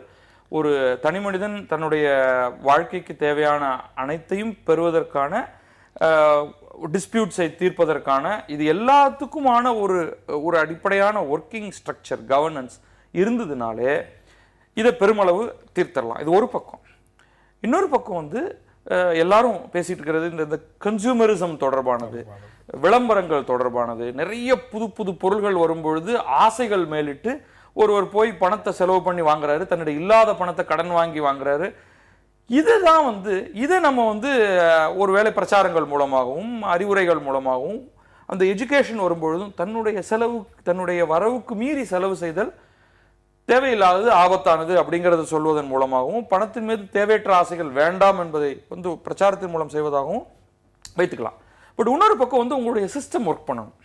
ஒரு தனி மனிதன் தன்னுடைய வாழ்க்கைக்கு தேவையான அனைத்தையும் பெறுவதற்கான டிஸ்பியூட்ஸை தீர்ப்பதற்கான இது எல்லாத்துக்குமான ஒரு அடிப்படையான ஒர்க்கிங் ஸ்ட்ரக்சர் கவர்னன்ஸ் இருந்ததுனாலே இதை பெருமளவு தீர்த்தரலாம். இது ஒரு பக்கம். இன்னொரு பக்கம் வந்து எல்லாரும் பேசிட்டு இருக்கிறது இந்த கன்சூமரிசம் தொடர்பானது, விளம்பரங்கள் தொடர்பானது. நிறைய புது பொருள்கள் வரும்பொழுது ஆசைகள் மேலிட்டு ஒருவர் போய் பணத்தை செலவு பண்ணி வாங்குறாரு, தன்னுடைய இல்லாத பணத்தை கடன் வாங்கி வாங்குறாரு. இதுதான் வந்து இதை நம்ம வந்து ஒருவேளை பிரச்சாரங்கள் மூலமாகவும் அறிவுரைகள் மூலமாகவும் அந்த எஜுகேஷன் வரும்பொழுதும் தன்னுடைய வரவுக்கு மீறி செலவு செய்தல் தேவையில்லாதது, ஆபத்தானது அப்படிங்கிறத சொல்வதன் மூலமாகவும், பணத்தின் மீது தேவையற்ற ஆசைகள் வேண்டாம் என்பதை வந்து பிரச்சாரத்தின் மூலம் செய்வதாகவும் வைத்துக்கலாம். பட் இன்னொரு பக்கம் வந்து உங்களுடைய சிஸ்டம் ஒர்க் பண்ணணும்.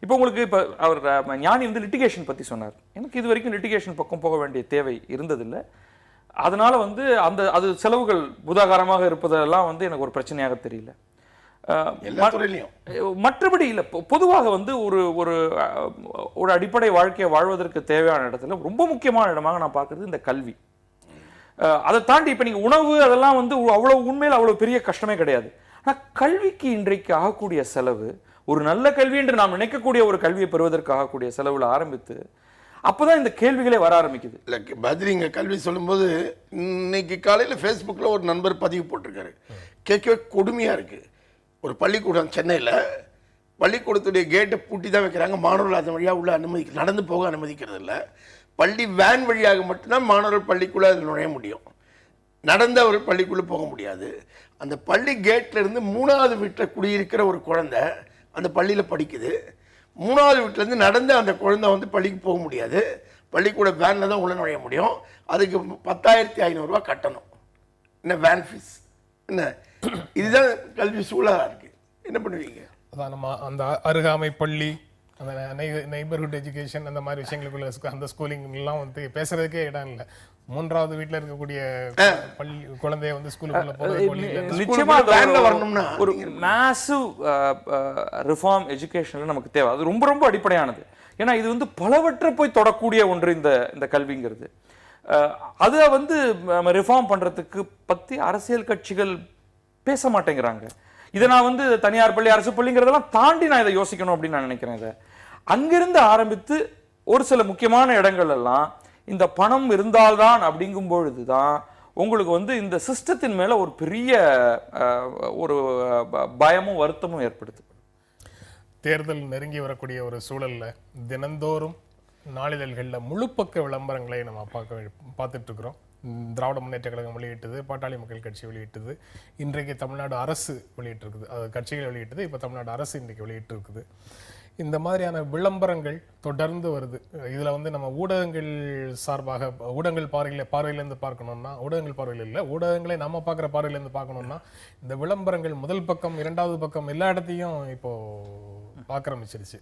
இப்போ உங்களுக்கு இப்போ அவர் ஞானி வந்து லிட்டிகேஷன் பற்றி சொன்னார். எனக்கு இது வரைக்கும் லிட்டிகேஷன் பக்கம் போக வேண்டிய தேவை இருந்ததில்லை. அதனால வந்து அது செலவுகள் பூதாகாரமாக இருப்பதெல்லாம் வந்து எனக்கு ஒரு பிரச்சனையாக தெரியல. மற்றபடி இல்லை, பொதுவாக வந்து ஒரு ஒரு ஒரு அடிப்படை வாழ்க்கையை வாழ்வதற்கு தேவையான இடத்துல ரொம்ப முக்கியமான இடமாக நான் பார்க்கறது இந்த கல்வி. அதை தாண்டி இப்போ நீங்கள் உணவு அதெல்லாம் வந்து அவ்வளோ உண்மையில் அவ்வளோ பெரிய கஷ்டமே கிடையாது. ஆனால் கல்விக்கு இன்றைக்கு ஆகக்கூடிய செலவு, ஒரு நல்ல கல்வி என்று நாம் நினைக்கக்கூடிய ஒரு கல்வியை பெறுவதற்கு ஆகக்கூடிய செலவுல ஆரம்பித்து அப்போதான் இந்த கேள்விகளே வர ஆரம்பிக்குது. இல்லை பத்ரி, இங்கே கல்வி சொல்லும்போது இன்னைக்கு காலையில் ஃபேஸ்புக்கில் ஒரு நண்பர் பதிவு போட்டிருக்காரு. கேட்கவே கொடுமையாக இருக்குது. ஒரு பள்ளிக்கூடம் சென்னையில், பள்ளிக்கூடத்துடைய கேட்டை பூட்டி தான் வைக்கிறாங்க. மாணவர்கள் அதன் வழியாக உள்ள நடந்து போக அனுமதிக்கிறது இல்லை. பள்ளி வேன் வழியாக மட்டும்தான் மாணவர்கள் பள்ளிக்குள்ளே அதில் நுழைய முடியும். நடந்த ஒரு பள்ளிக்குள்ளே போக முடியாது. அந்த பள்ளி கேட்லேருந்து 3வது வீட்டில் குடியிருக்கிற ஒரு குழந்தை அந்த பள்ளியில் படிக்குது. 3வது வீட்டிலேருந்து நடந்து அந்த குழந்தை வந்து பள்ளிக்கு போக முடியாது. பள்ளிக்கூட வேனில் தான் உள்ள நுழைய முடியும். அதுக்கு 10,500 ரூபா கட்டணும். என்ன வேன் ஃபீஸ் என்ன? இதுதான் கல்வி சூழலாக இருக்குது. என்ன பண்ணுவீங்க? அதான் நம்ம அந்த அருகாமை பள்ளி, அந்த நெய்பர்ஹுட் எஜுகேஷன், அந்த மாதிரி விஷயங்களுக்குள்ள அந்த ஸ்கூலிங் எல்லாம் வந்து பேசுறதுக்கே இடம் இல்லை. 3வது வீட்டில் இருக்கக்கூடிய பள்ளி குழந்தைய வந்து ஸ்கூலுக்குள்ள போகிறது நிச்சயமா வரணும்னா ஒரு மேசிவ் ரிஃபார்ம் எஜுகேஷன்ல நமக்கு தேவை. அது ரொம்ப ரொம்ப அடிப்படையானது. ஏன்னா இது வந்து பலவற்றை போய் தொடக்கூடிய ஒன்று இந்த கல்விங்கிறது. அதை வந்து நம்ம ரிஃபார்ம் பண்றதுக்கு பத்தி அரசியல் கட்சிகள் பேச மாட்டேங்கிறாங்க. இதை நான் வந்து தனியார் பள்ளி, அரசு பள்ளிங்கிறதெல்லாம் தாண்டி நான் இதை யோசிக்கணும் அப்படின்னு நான் நினைக்கிறேன். இதை அங்கிருந்து ஆரம்பித்து ஒரு சில முக்கியமான இடங்கள் எல்லாம் இந்த பணம் இருந்தால்தான் அப்படிங்கும் பொழுதுதான் உங்களுக்கு வந்து இந்த சிஸ்டத்தின் மேல ஒரு பெரிய ஒரு பயமும் வருத்தமும் ஏற்படுது. தேர்தல் நெருங்கி வரக்கூடிய ஒரு சூழல்ல தினந்தோறும் நாளிதழ்களில் முழுப்பக்க விளம்பரங்களை நம்ம பார்த்துட்டு இருக்கிறோம். திராவிட முன்னேற்ற கழகம் வெளியிட்டது, பாட்டாளி மக்கள் கட்சி வெளியிட்டது, இன்றைக்கு தமிழ்நாடு அரசு வெளியிட்டிருக்குது. அது கட்சிகள் வெளியிட்டது, இப்போ தமிழ்நாடு அரசு இன்றைக்கு வெளியிட்டிருக்குது. இந்த மாதிரியான விளம்பரங்கள் தொடர்ந்து வருது. இதில் வந்து நம்ம ஊடகங்கள் சார்பாக, ஊடகங்கள் பார்வையிலேருந்து பார்க்கணும்னா, ஊடகங்கள் பார்வையில் இல்லை, ஊடகங்களை நம்ம பார்க்குற பார்வையிலேருந்து பார்க்கணும்னா, இந்த விளம்பரங்கள் முதல் பக்கம் 2வது பக்கம் எல்லா இடத்தையும் இப்போ பார்க்க ஆரம்பிச்சிருச்சு.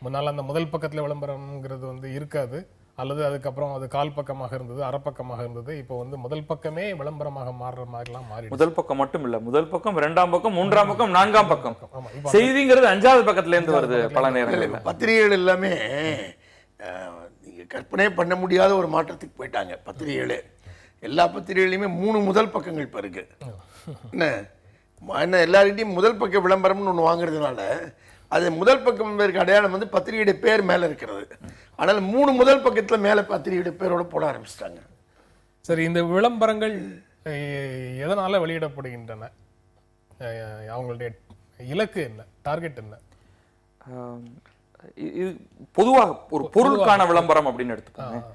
முன்னால் அந்த முதல் பக்கத்தில் விளம்பரம்ங்கிறது வந்து இருக்காது, அல்லது அதுக்கப்புறம் அது கால் பக்கமாக இருந்தது, அரைப்பக்கமாக இருந்தது. இப்போ வந்து முதல் பக்கமே விளம்பரமாக மாறுற மாதிரிலாம் மாறி. முதல் பக்கம் மட்டும் இல்ல, முதல் பக்கம், 2ஆம் பக்கம், 3ஆம் பக்கம், 4ஆம் பக்கம். செய்திங்கிறது 5வது பக்கத்துல இருந்து வருது பல நேரங்களில். பத்திரிகைகள் எல்லாமே நீங்க கற்பனை பண்ண முடியாத ஒரு மாற்றத்துக்கு போயிட்டாங்க. பத்திரிகைகளே எல்லா பத்திரிகைகளையுமே 3 முதல் பக்கங்கள் இப்போ இருக்கு. என்ன எல்லார்கிட்டையும் முதல் பக்க விளம்பரம்னு ஒன்று வாங்குறதுனால அது முதல் பக்கம் இருக்க அடையாளம் வந்து பத்திரிகையுடைய பேர் மேலே இருக்கிறது. ஆனால் 3 முதல் பக்கத்தில் மேலே பத்திரிகையுடைய பேரோட போட ஆரம்பிச்சிட்டாங்க. சரி, இந்த விளம்பரங்கள் எதனால வெளியிடப்படுகின்றன? அவங்களுடைய இலக்கு என்ன, டார்கெட் என்ன? இது பொதுவாக ஒரு பொருளுக்கான விளம்பரம் அப்படின்னு எடுத்துக்கோங்க.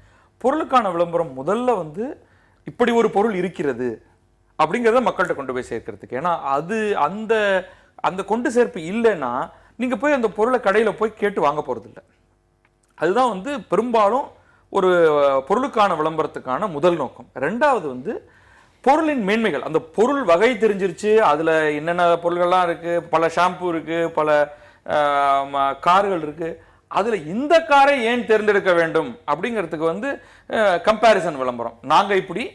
பொருளுக்கான விளம்பரம் முதல்ல வந்து இப்படி ஒரு பொருள் இருக்கிறது அப்படிங்கிறத மக்கள்கிட்ட கொண்டு போய் சேர்க்கறதுக்கு. ஏன்னா அது அந்த கொண்டு சேர்ப்பு இல்லைன்னா நீங்க போய் அந்த பொருளை கடையில் போய் கேட்டு வாங்க போறது இல்லை. அதுதான் வந்து பெரும்பாலும் ஒரு பொருளுக்கான விளம்பரத்துக்கான முதல் நோக்கம். 2வது வந்து பொருளின் மேன்மைகள். அந்த பொருள் வகை தெரிஞ்சிருச்சு, அதுல என்னென்ன பொருள்கள்லாம் இருக்கு, பல ஷாம்பு இருக்கு, பல கார்கள் இருக்கு, அதுல இந்த காரை ஏன் தேர்ந்தெடுக்க வேண்டும் அப்படிங்கிறதுக்கு வந்து கம்பேரிசன் விளம்பரம். நாங்க இப்படி,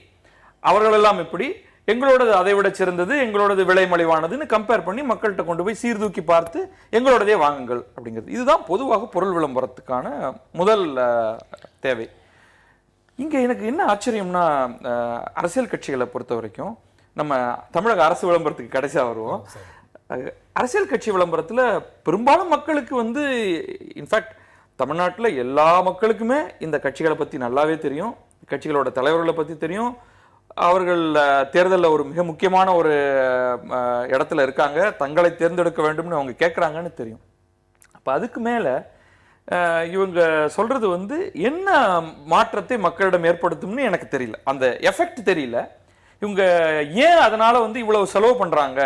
அவர்களெல்லாம் இப்படி, எங்களோடது அதை விட சிறந்தது, எங்களோடது விலை மலிவானதுன்னு கம்பேர் பண்ணி மக்கள்கிட்ட கொண்டு போய் சீர்தூக்கி பார்த்து எங்களோடதே வாங்குங்கள் அப்படிங்கிறது. இதுதான் பொதுவாக பொருள் விளம்பரத்துக்கான முதல் தேவை. இங்க எனக்கு என்ன ஆச்சரியம்னா, அரசியல் கட்சிகளை பொறுத்த வரைக்கும் நம்ம தமிழக அரசு விளம்பரத்துக்கு கடைசியா வருவோம். அரசியல் கட்சி விளம்பரத்துல பெரும்பாலும் மக்களுக்கு வந்து, இன்ஃபேக்ட் தமிழ்நாட்டில் எல்லா மக்களுக்குமே இந்த கட்சிகளை பத்தி நல்லாவே தெரியும், கட்சிகளோட தலைவர்களை பத்தி தெரியும். அவர்கள் தேர்தலில் ஒரு மிக முக்கியமான ஒரு இடத்துல இருக்காங்க, தங்களை தேர்ந்தெடுக்க வேண்டும்னு அவங்க கேட்குறாங்கன்னு தெரியும். அப்போ அதுக்கு மேலே இவங்க சொல்றது வந்து என்ன மாற்றத்தை மக்களிடம் ஏற்படுத்தும்னு எனக்கு தெரியல, அந்த எஃபெக்ட் தெரியல. இவங்க ஏன் அதனால வந்து இவ்வளவு செலவு பண்றாங்க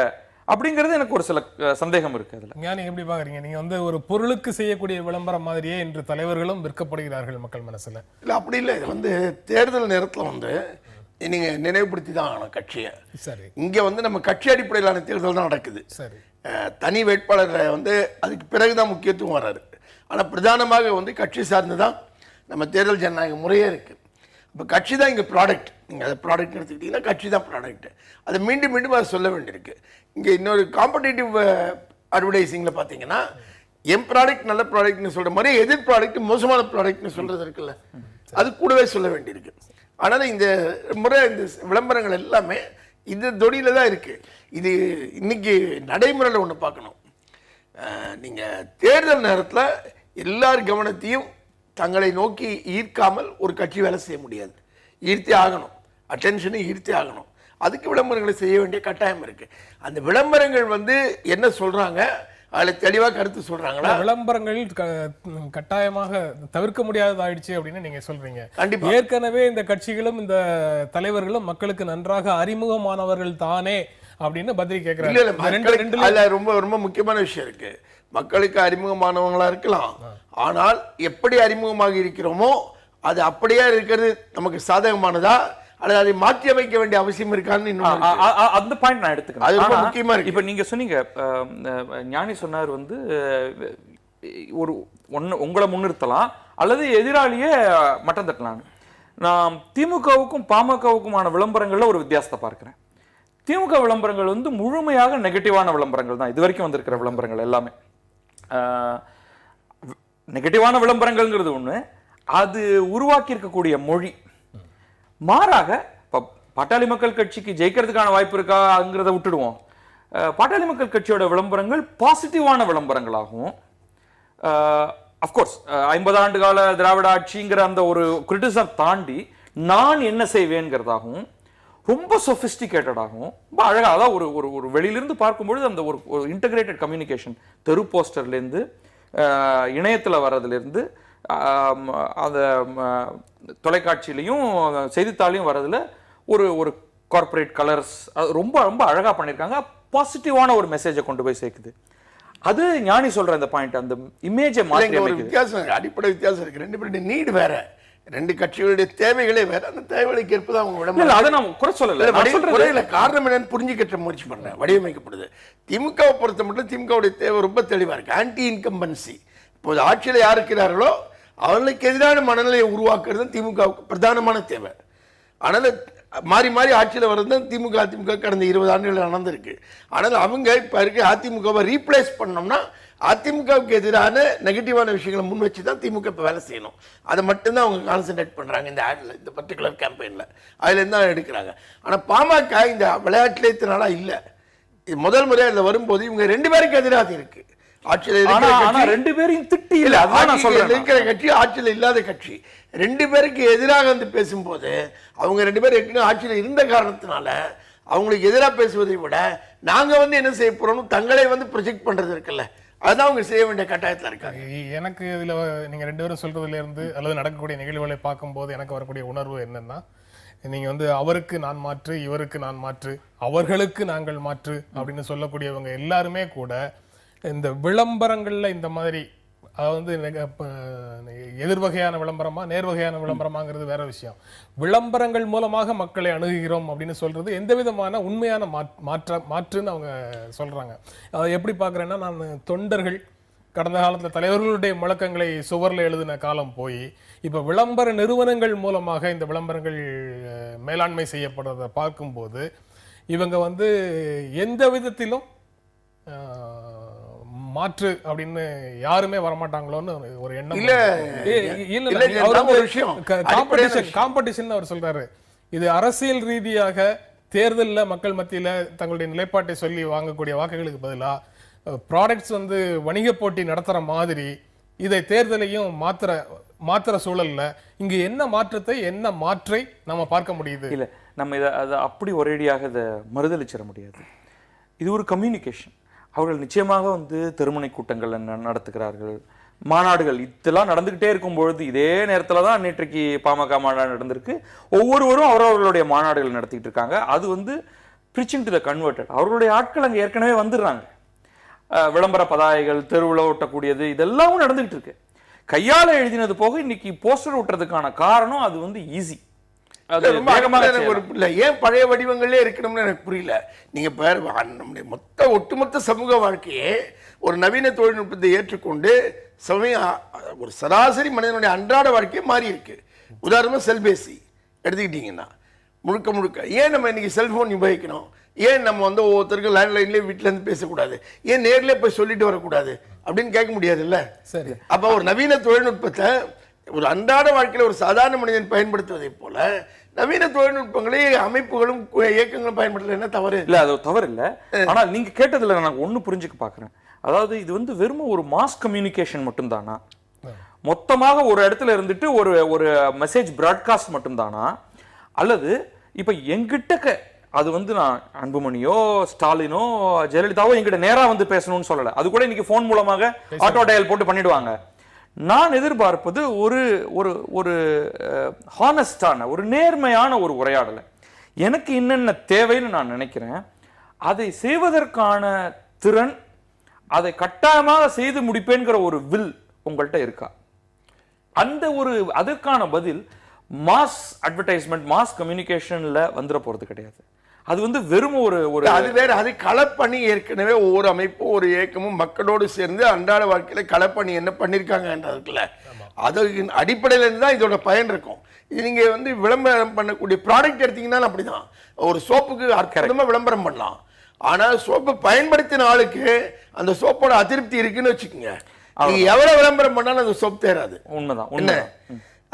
அப்படிங்கிறது எனக்கு ஒரு சில சந்தேகம் இருக்கு அதுல. ஞானி எப்படி பாக்குறீங்க? நீங்க வந்து ஒரு பொருளுக்கு செய்யக்கூடிய விளம்பரம் மாதிரியே இன்று தலைவர்களும் விற்கப்படுகிறார்கள் மக்கள் மனசுல. இல்லை அப்படி இல்லை. இது வந்து தேர்தல் நேரத்தில் வந்து நீங்க நினைவுபடுத்தி தான் ஆகணும் கட்சியை. சரி, இங்க வந்து நம்ம கட்சி அடிப்படையிலான தேர்தல் தான் நடக்குது. சரி, தனி வேட்பாளரை வந்து அதுக்கு பிறகுதான் முக்கியத்துவம் வராரு. ஆனா பிரதானமாக வந்து கட்சி சார்ந்து தான் நம்ம தேர்தல் ஜனநாயக முறையே இருக்கு. இப்போ கட்சி தான் இங்கே ப்ராடக்ட். நீங்கள் அதை ப்ராடக்ட் எடுத்துக்கிட்டீங்கன்னா கட்சி தான் ப்ராடக்ட். அதை மீண்டும் மீண்டும் அதை சொல்ல வேண்டியிருக்கு. இங்கே இன்னொரு காம்படிட்டிவ் அட்வர்டைசிங்கில் பார்த்தீங்கன்னா என் ப்ராடக்ட் நல்ல ப்ராடக்ட்னு சொல்கிற மாதிரி எதிர் ப்ராடக்ட் மோசமான ப்ராடக்ட்னு சொல்கிறது இருக்குல்ல, அது கூடவே சொல்ல வேண்டியிருக்கு. ஆனால் இந்த முறை இந்த விளம்பரங்கள் எல்லாமே இந்த தொடியில் தான் இருக்குது. இது இன்னைக்கு நடைமுறையில் ஒன்று பார்க்கணும். நீங்கள் தேர்தல் நேரத்தில் எல்லார் கவனத்தையும் தங்களை நோக்கி ஈர்க்காமல் ஒரு கட்சி வேலை செய்ய முடியாது. ஈர்த்தே ஆகணும், அட்டென்ஷனை ஈர்த்தே ஆகணும். அதுக்கு விளம்பரங்களை செய்ய வேண்டிய கட்டாயம் இருக்கு. அந்த விளம்பரங்கள் வந்து என்ன சொல்றாங்க, அதுல தெளிவா கருத்து சொல்றாங்களா? விளம்பரங்கள் கட்டாயமாக தவிர்க்க முடியாததாயிடுச்சு அப்படின்னு நீங்க சொல்றீங்க. கண்டிப்பா. ஏற்கனவே இந்த கட்சிகளும் இந்த தலைவர்களும் மக்களுக்கு நன்றாக அறிமுகமானவர்கள் தானே அப்படின்னு பதில் கேட்கிறாங்க. அதுல ரொம்ப ரொம்ப முக்கியமான விஷயம் இருக்கு. மக்களுக்கு அறிமுகமானவங்களா இருக்கலாம், ஆனால் எப்படி அறிமுகமாக இருக்கிறோமோ அது அப்படியே இருக்கிறது நமக்கு சாதகமானதா அல்லது அதை மாற்றி அமைக்க வேண்டிய அவசியம் இருக்கான்னு அந்த பாயிண்ட் நான் எடுத்துக்கிறேன். அது ரொம்ப முக்கியமா இருக்கு. இப்ப நீங்க சொன்னீங்க, ஞானி சொன்னார் வந்து ஒரு உங்களை முன்னிறுத்தலாம் அல்லது எதிராளியே மட்டம் தட்டலாம். நான் திமுகவுக்கும் பாமகவுக்குமான விளம்பரங்கள்ல ஒரு வித்தியாசத்தை பார்க்கிறேன். திமுக விளம்பரங்கள் வந்து முழுமையாக நெகட்டிவான விளம்பரங்கள் தான். இது வரைக்கும் வந்திருக்கிற விளம்பரங்கள் எல்லாமே நெகட்டிவான விளம்பரங்கள்ங்கிறது ஒண்ணு. அது உருவாக்கி இருக்கக்கூடிய மொழி மாறாக, பாட்டாளி மக்கள் கட்சிக்கு ஜெயிக்கிறதுக்கான வாய்ப்பு இருக்காங்கிறத விட்டுடுவோம். பாட்டாளி மக்கள் கட்சியோட விளம்பரங்கள் பாசிட்டிவான விளம்பரங்களாகவும், அப்கோர்ஸ் 50 ஆண்டு கால திராவிட ஆட்சிங்கிற அந்த ஒரு கிரிட்டிசம் தாண்டி நான் என்ன செய்வேங்கிறதாகவும், ரொம்ப சொபிஸ்டிகேட்டடாகவும், ரொம்ப அழகாக, அதான் ஒரு வெளியிலிருந்து பார்க்கும்பொழுது அந்த ஒரு இன்டகிரேட்டட் கம்யூனிகேஷன், தெரு போஸ்டர்லேருந்து இணையத்தில் வர்றதுலேருந்து அந்த தொலைக்காட்சியிலையும் செய்தித்தாளையும் வர்றதுல ஒரு கார்பரேட் கலர்ஸ் ரொம்ப ரொம்ப அழகாக பண்ணியிருக்காங்க. பாசிட்டிவான ஒரு மெசேஜை கொண்டு போய் சேர்க்குது. அது ஞானி சொல்ற அந்த பாயிண்ட், அந்த இமேஜை மாற்றி ஒரு வித்தியாசம், அடிப்படை வித்தியாசம் இருக்கு. ரெண்டு பேருடைய நீடு வேற, ரெண்டு கட்சிகளுடைய தேவைகளே வேற. அந்த தேவைகளுக்கு ஏற்பதான் அவங்க காரணம் என்னன்னு புரிஞ்சுக்கிட்ட முயற்சி பண்றேன். வடிவமைக்கப்படுது. திமுகவை பொறுத்த மட்டும் திமுகவுடைய தேவை ரொம்ப தெளிவா இருக்கு. Anti incumbency. இப்போது ஆட்சியில் யார் இருக்கிறார்களோ அவர்களுக்கு எதிரான மனநிலையை உருவாக்குறது திமுகவுக்கு பிரதானமான தேவை. ஆனால் மாறி மாறி ஆட்சியில் வர்றது திமுக அதிமுக கடந்த 20 ஆண்டுகள் நடந்திருக்கு. ஆனால் அவங்க இப்போ இருக்க அதிமுகவை ரீப்ளேஸ் பண்ணோம்னா அதிமுகவுக்கு எதிரான நெகட்டிவான விஷயங்களை முன் வச்சு தான் திமுக இப்போ வேலை செய்யணும். அதை மட்டும்தான் அவங்க கான்சென்ட்ரேட் பண்ணுறாங்க இந்த ஆடில், இந்த பர்டிகுலர் கேம்பெயினில். அதுலேருந்து தான் எடுக்கிறாங்க. ஆனால் பாமக இந்த விளையாட்டிலே இத்தனால இல்லை. இது முதல் முறையாக இதில் வரும்போது இவங்க 2 பேருக்கு எதிராக இருக்கு. ஆட்சியில் ரெண்டு பேரையும் திட்டி இருக்கிற கட்சி, ஆட்சியில் இல்லாத கட்சி 2 பேருக்கு எதிராக வந்து பேசும்போது அவங்க 2 பேரும் ஏற்கனவே ஆட்சியில் இருந்த காரணத்தினால அவங்களுக்கு எதிராக பேசுவதை விட நாங்க வந்து என்ன செய்ய போறோம், தங்களை வந்து ப்ரொஜெக்ட் பண்றது இருக்குல்ல, அதுதான் அவங்க செய்ய வேண்டிய கட்டாயத்தில் இருக்காங்க. எனக்கு இதுல நீங்க 2 பேரும் சொல்றதுல இருந்து அல்லது நடக்கக்கூடிய நிகழ்வுகளை பார்க்கும்போது எனக்கு வரக்கூடிய உணர்வு என்னன்னா, நீங்க வந்து அவருக்கு நான் மாற்று, இவருக்கு நான் மாற்று, அவர்களுக்கு நாங்கள் மாற்று அப்படின்னு சொல்லக்கூடியவங்க எல்லாருமே கூட இந்த விளம்பரங்கள்ல இந்த மாதிரி, அதாவது எதிர்வகையான விளம்பரமா நேர்வகையான விளம்பரமாங்கிறது வேற விஷயம். விளம்பரங்கள் மூலமாக மக்களை அணுகுகிறோம் அப்படின்னு சொல்றது எந்த விதமான உண்மையான மாற்றுன்னு அவங்க சொல்றாங்க. அதை எப்படி பார்க்குறேன்னா, நான் தொண்டர்கள் கடந்த காலத்தில் தலைவர்களுடைய முழக்கங்களை சுவரில் எழுதின காலம் போய் இப்போ விளம்பர நிறுவனங்கள் மூலமாக இந்த விளம்பரங்கள் மேலாண்மை செய்யப்படுறதை பார்க்கும்போது இவங்க வந்து எந்த விதத்திலும் மாற்று அப்படின்னு யாருமே வரமாட்டாங்களோன்னு ஒரு எண்ணம். காம்படிஷன் அவர் சொல்றாரு. இது அரசியல் ரீதியாக தேர்தலில் மக்கள் மத்தியில தங்களுடைய நிலைப்பாட்டை சொல்லி வாங்கக்கூடிய வாக்குகளுக்கு பதிலா ப்ராடக்ட்ஸ் வந்து வணிக போட்டி நடத்துற மாதிரி இதை தேர்தலையும் மாத்திர சூழல்ல இங்க என்ன மாற்றத்தை, என்ன மாற்றை நம்ம பார்க்க முடியுது? இல்ல, நம்ம அதை அப்படி ஒரேடியாக இதை மறுதளிச்சிட முடியாது. இது ஒரு கம்யூனிகேஷன். அவர்கள் நிச்சயமாக வந்து திருமணை கூட்டங்கள் நடத்துகிறார்கள், மாநாடுகள் இதெல்லாம் நடந்துகிட்டே இருக்கும் பொழுது இதே நேரத்தில் தான் நேற்றைக்கு பாமக மாநாடு நடந்திருக்கு. ஒவ்வொருவரும் அவரவர்களுடைய மாநாடுகள் நடத்திட்டு இருக்காங்க. அது வந்து preaching to the converted. அவர்களுடைய ஆட்கள் அங்க ஏற்கனவே வந்துடுறாங்க. விளம்பர பதாகைகள், தெருவுல ஒட்டக்கூடியது இதெல்லாம் நடந்துகிட்டு இருக்கு. கையால எழுதினது போக இன்னைக்கு போஸ்டர் ஒட்டுறதுக்கான காரணம் அது வந்து ஈஸி. ஏன் பழைய வடிவங்களே இருக்கணும்னு எனக்கு புரியல. நீங்க நம்முடைய ஒட்டுமொத்த சமூக வாழ்க்கையே ஒரு நவீன தொழில்நுட்பத்தை ஏற்றுக்கொண்டு ஒரு சராசரி மனிதனுடைய அன்றாட வாழ்க்கையே மாறி இருக்கு. உதாரணமா செல்பேசி எடுத்துக்கிட்டீங்கன்னா முழுக்க முழுக்க ஏன் நம்ம இன்னைக்கு செல்போன் உபயோகிக்கணும்? ஏன் நம்ம வந்து ஒவ்வொருத்தருக்கும் லேண்ட்லைன்லேயே வீட்டில இருந்து பேசக்கூடாது? ஏன் நேர்ல போய் சொல்லிட்டு வரக்கூடாது அப்படின்னு கேட்க முடியாது இல்ல? சரி, அப்ப ஒரு நவீன தொழில்நுட்பத்தை ஒரு அன்றாட வாழ்க்கையில ஒரு சாதாரண மனிதன் பயன்படுத்துவதை போல நவீன தொழில்நுட்பங்களே அமைப்புகளும் இயக்கங்களும் பயன்படுத்தல என்ன தவறு இல்ல? அது தவறு இல்ல. ஆனா நீங்க கேட்டதுல நான் ஒண்ணு புரிஞ்சுக்க பாக்குறேன். அதாவது இது வந்து வெறும் ஒரு மாஸ் கம்யூனிகேஷன் மட்டும் தானா? மொத்தமாக ஒரு இடத்துல இருந்துட்டு ஒரு ஒரு மெசேஜ் பிராட்காஸ்ட் மட்டும் தானா? அல்லது இப்ப எங்கிட்ட அது வந்து நான் அன்புமணியோ ஸ்டாலினோ ஜெயலலிதாவோ எங்கிட்ட நேரா வந்து பேசணும்னு சொல்லல. அது கூட இன்னைக்கு போன் மூலமாக ஆட்டோ டயல் போட்டு பண்ணிடுவாங்க. நான் எதிர்பார்ப்பது ஒரு ஒரு ஒரு ஹானஸ்டான ஒரு நேர்மையான ஒரு உரையாடலை. எனக்கு என்னென்ன தேவைன்னு நான் நினைக்கிறேன், அதை செய்வதற்கான திறன், அதை கட்டாயமாக செய்து முடிப்பேன்கிற ஒரு வில் உங்கள்கிட்ட இருக்கா? அந்த ஒரு அதற்கான பதில் மாஸ் அட்வர்டைஸ்மெண்ட், மாஸ் கம்யூனிகேஷன்ல வந்துட போறது கிடையாது. அது வந்து வெறும் ஒரு ஒரு அது வேற. அது களப்பணி ஏற்கனவே ஒவ்வொரு அமைப்பும் ஒரு இயக்கமும் மக்களோடு சேர்ந்து அன்றாட வாழ்க்கையில களப்பணி என்ன பண்ணிருக்காங்கன்றதுக்குல அது அடிப்படையில இருந்து தான் இதோட பயன் இருக்கும். இது நீங்க வந்து விளம்பரம் பண்ணக்கூடிய ப்ராடக்ட் எடுத்தீங்கன்னா அப்படிதான். ஒரு சோப்புக்கு அற்புதமா விளம்பரம் பண்ணலாம். ஆனா சோப்பை பயன்படுத்தின ஆளுக்கு அந்த சோப்போட அதிருப்தி இருக்குன்னு வச்சுக்கோங்க, நீங்க எவ்வளவு விளம்பரம் பண்ணாலும் அந்த சோப் தேராது. உண்மைதான் என்ன?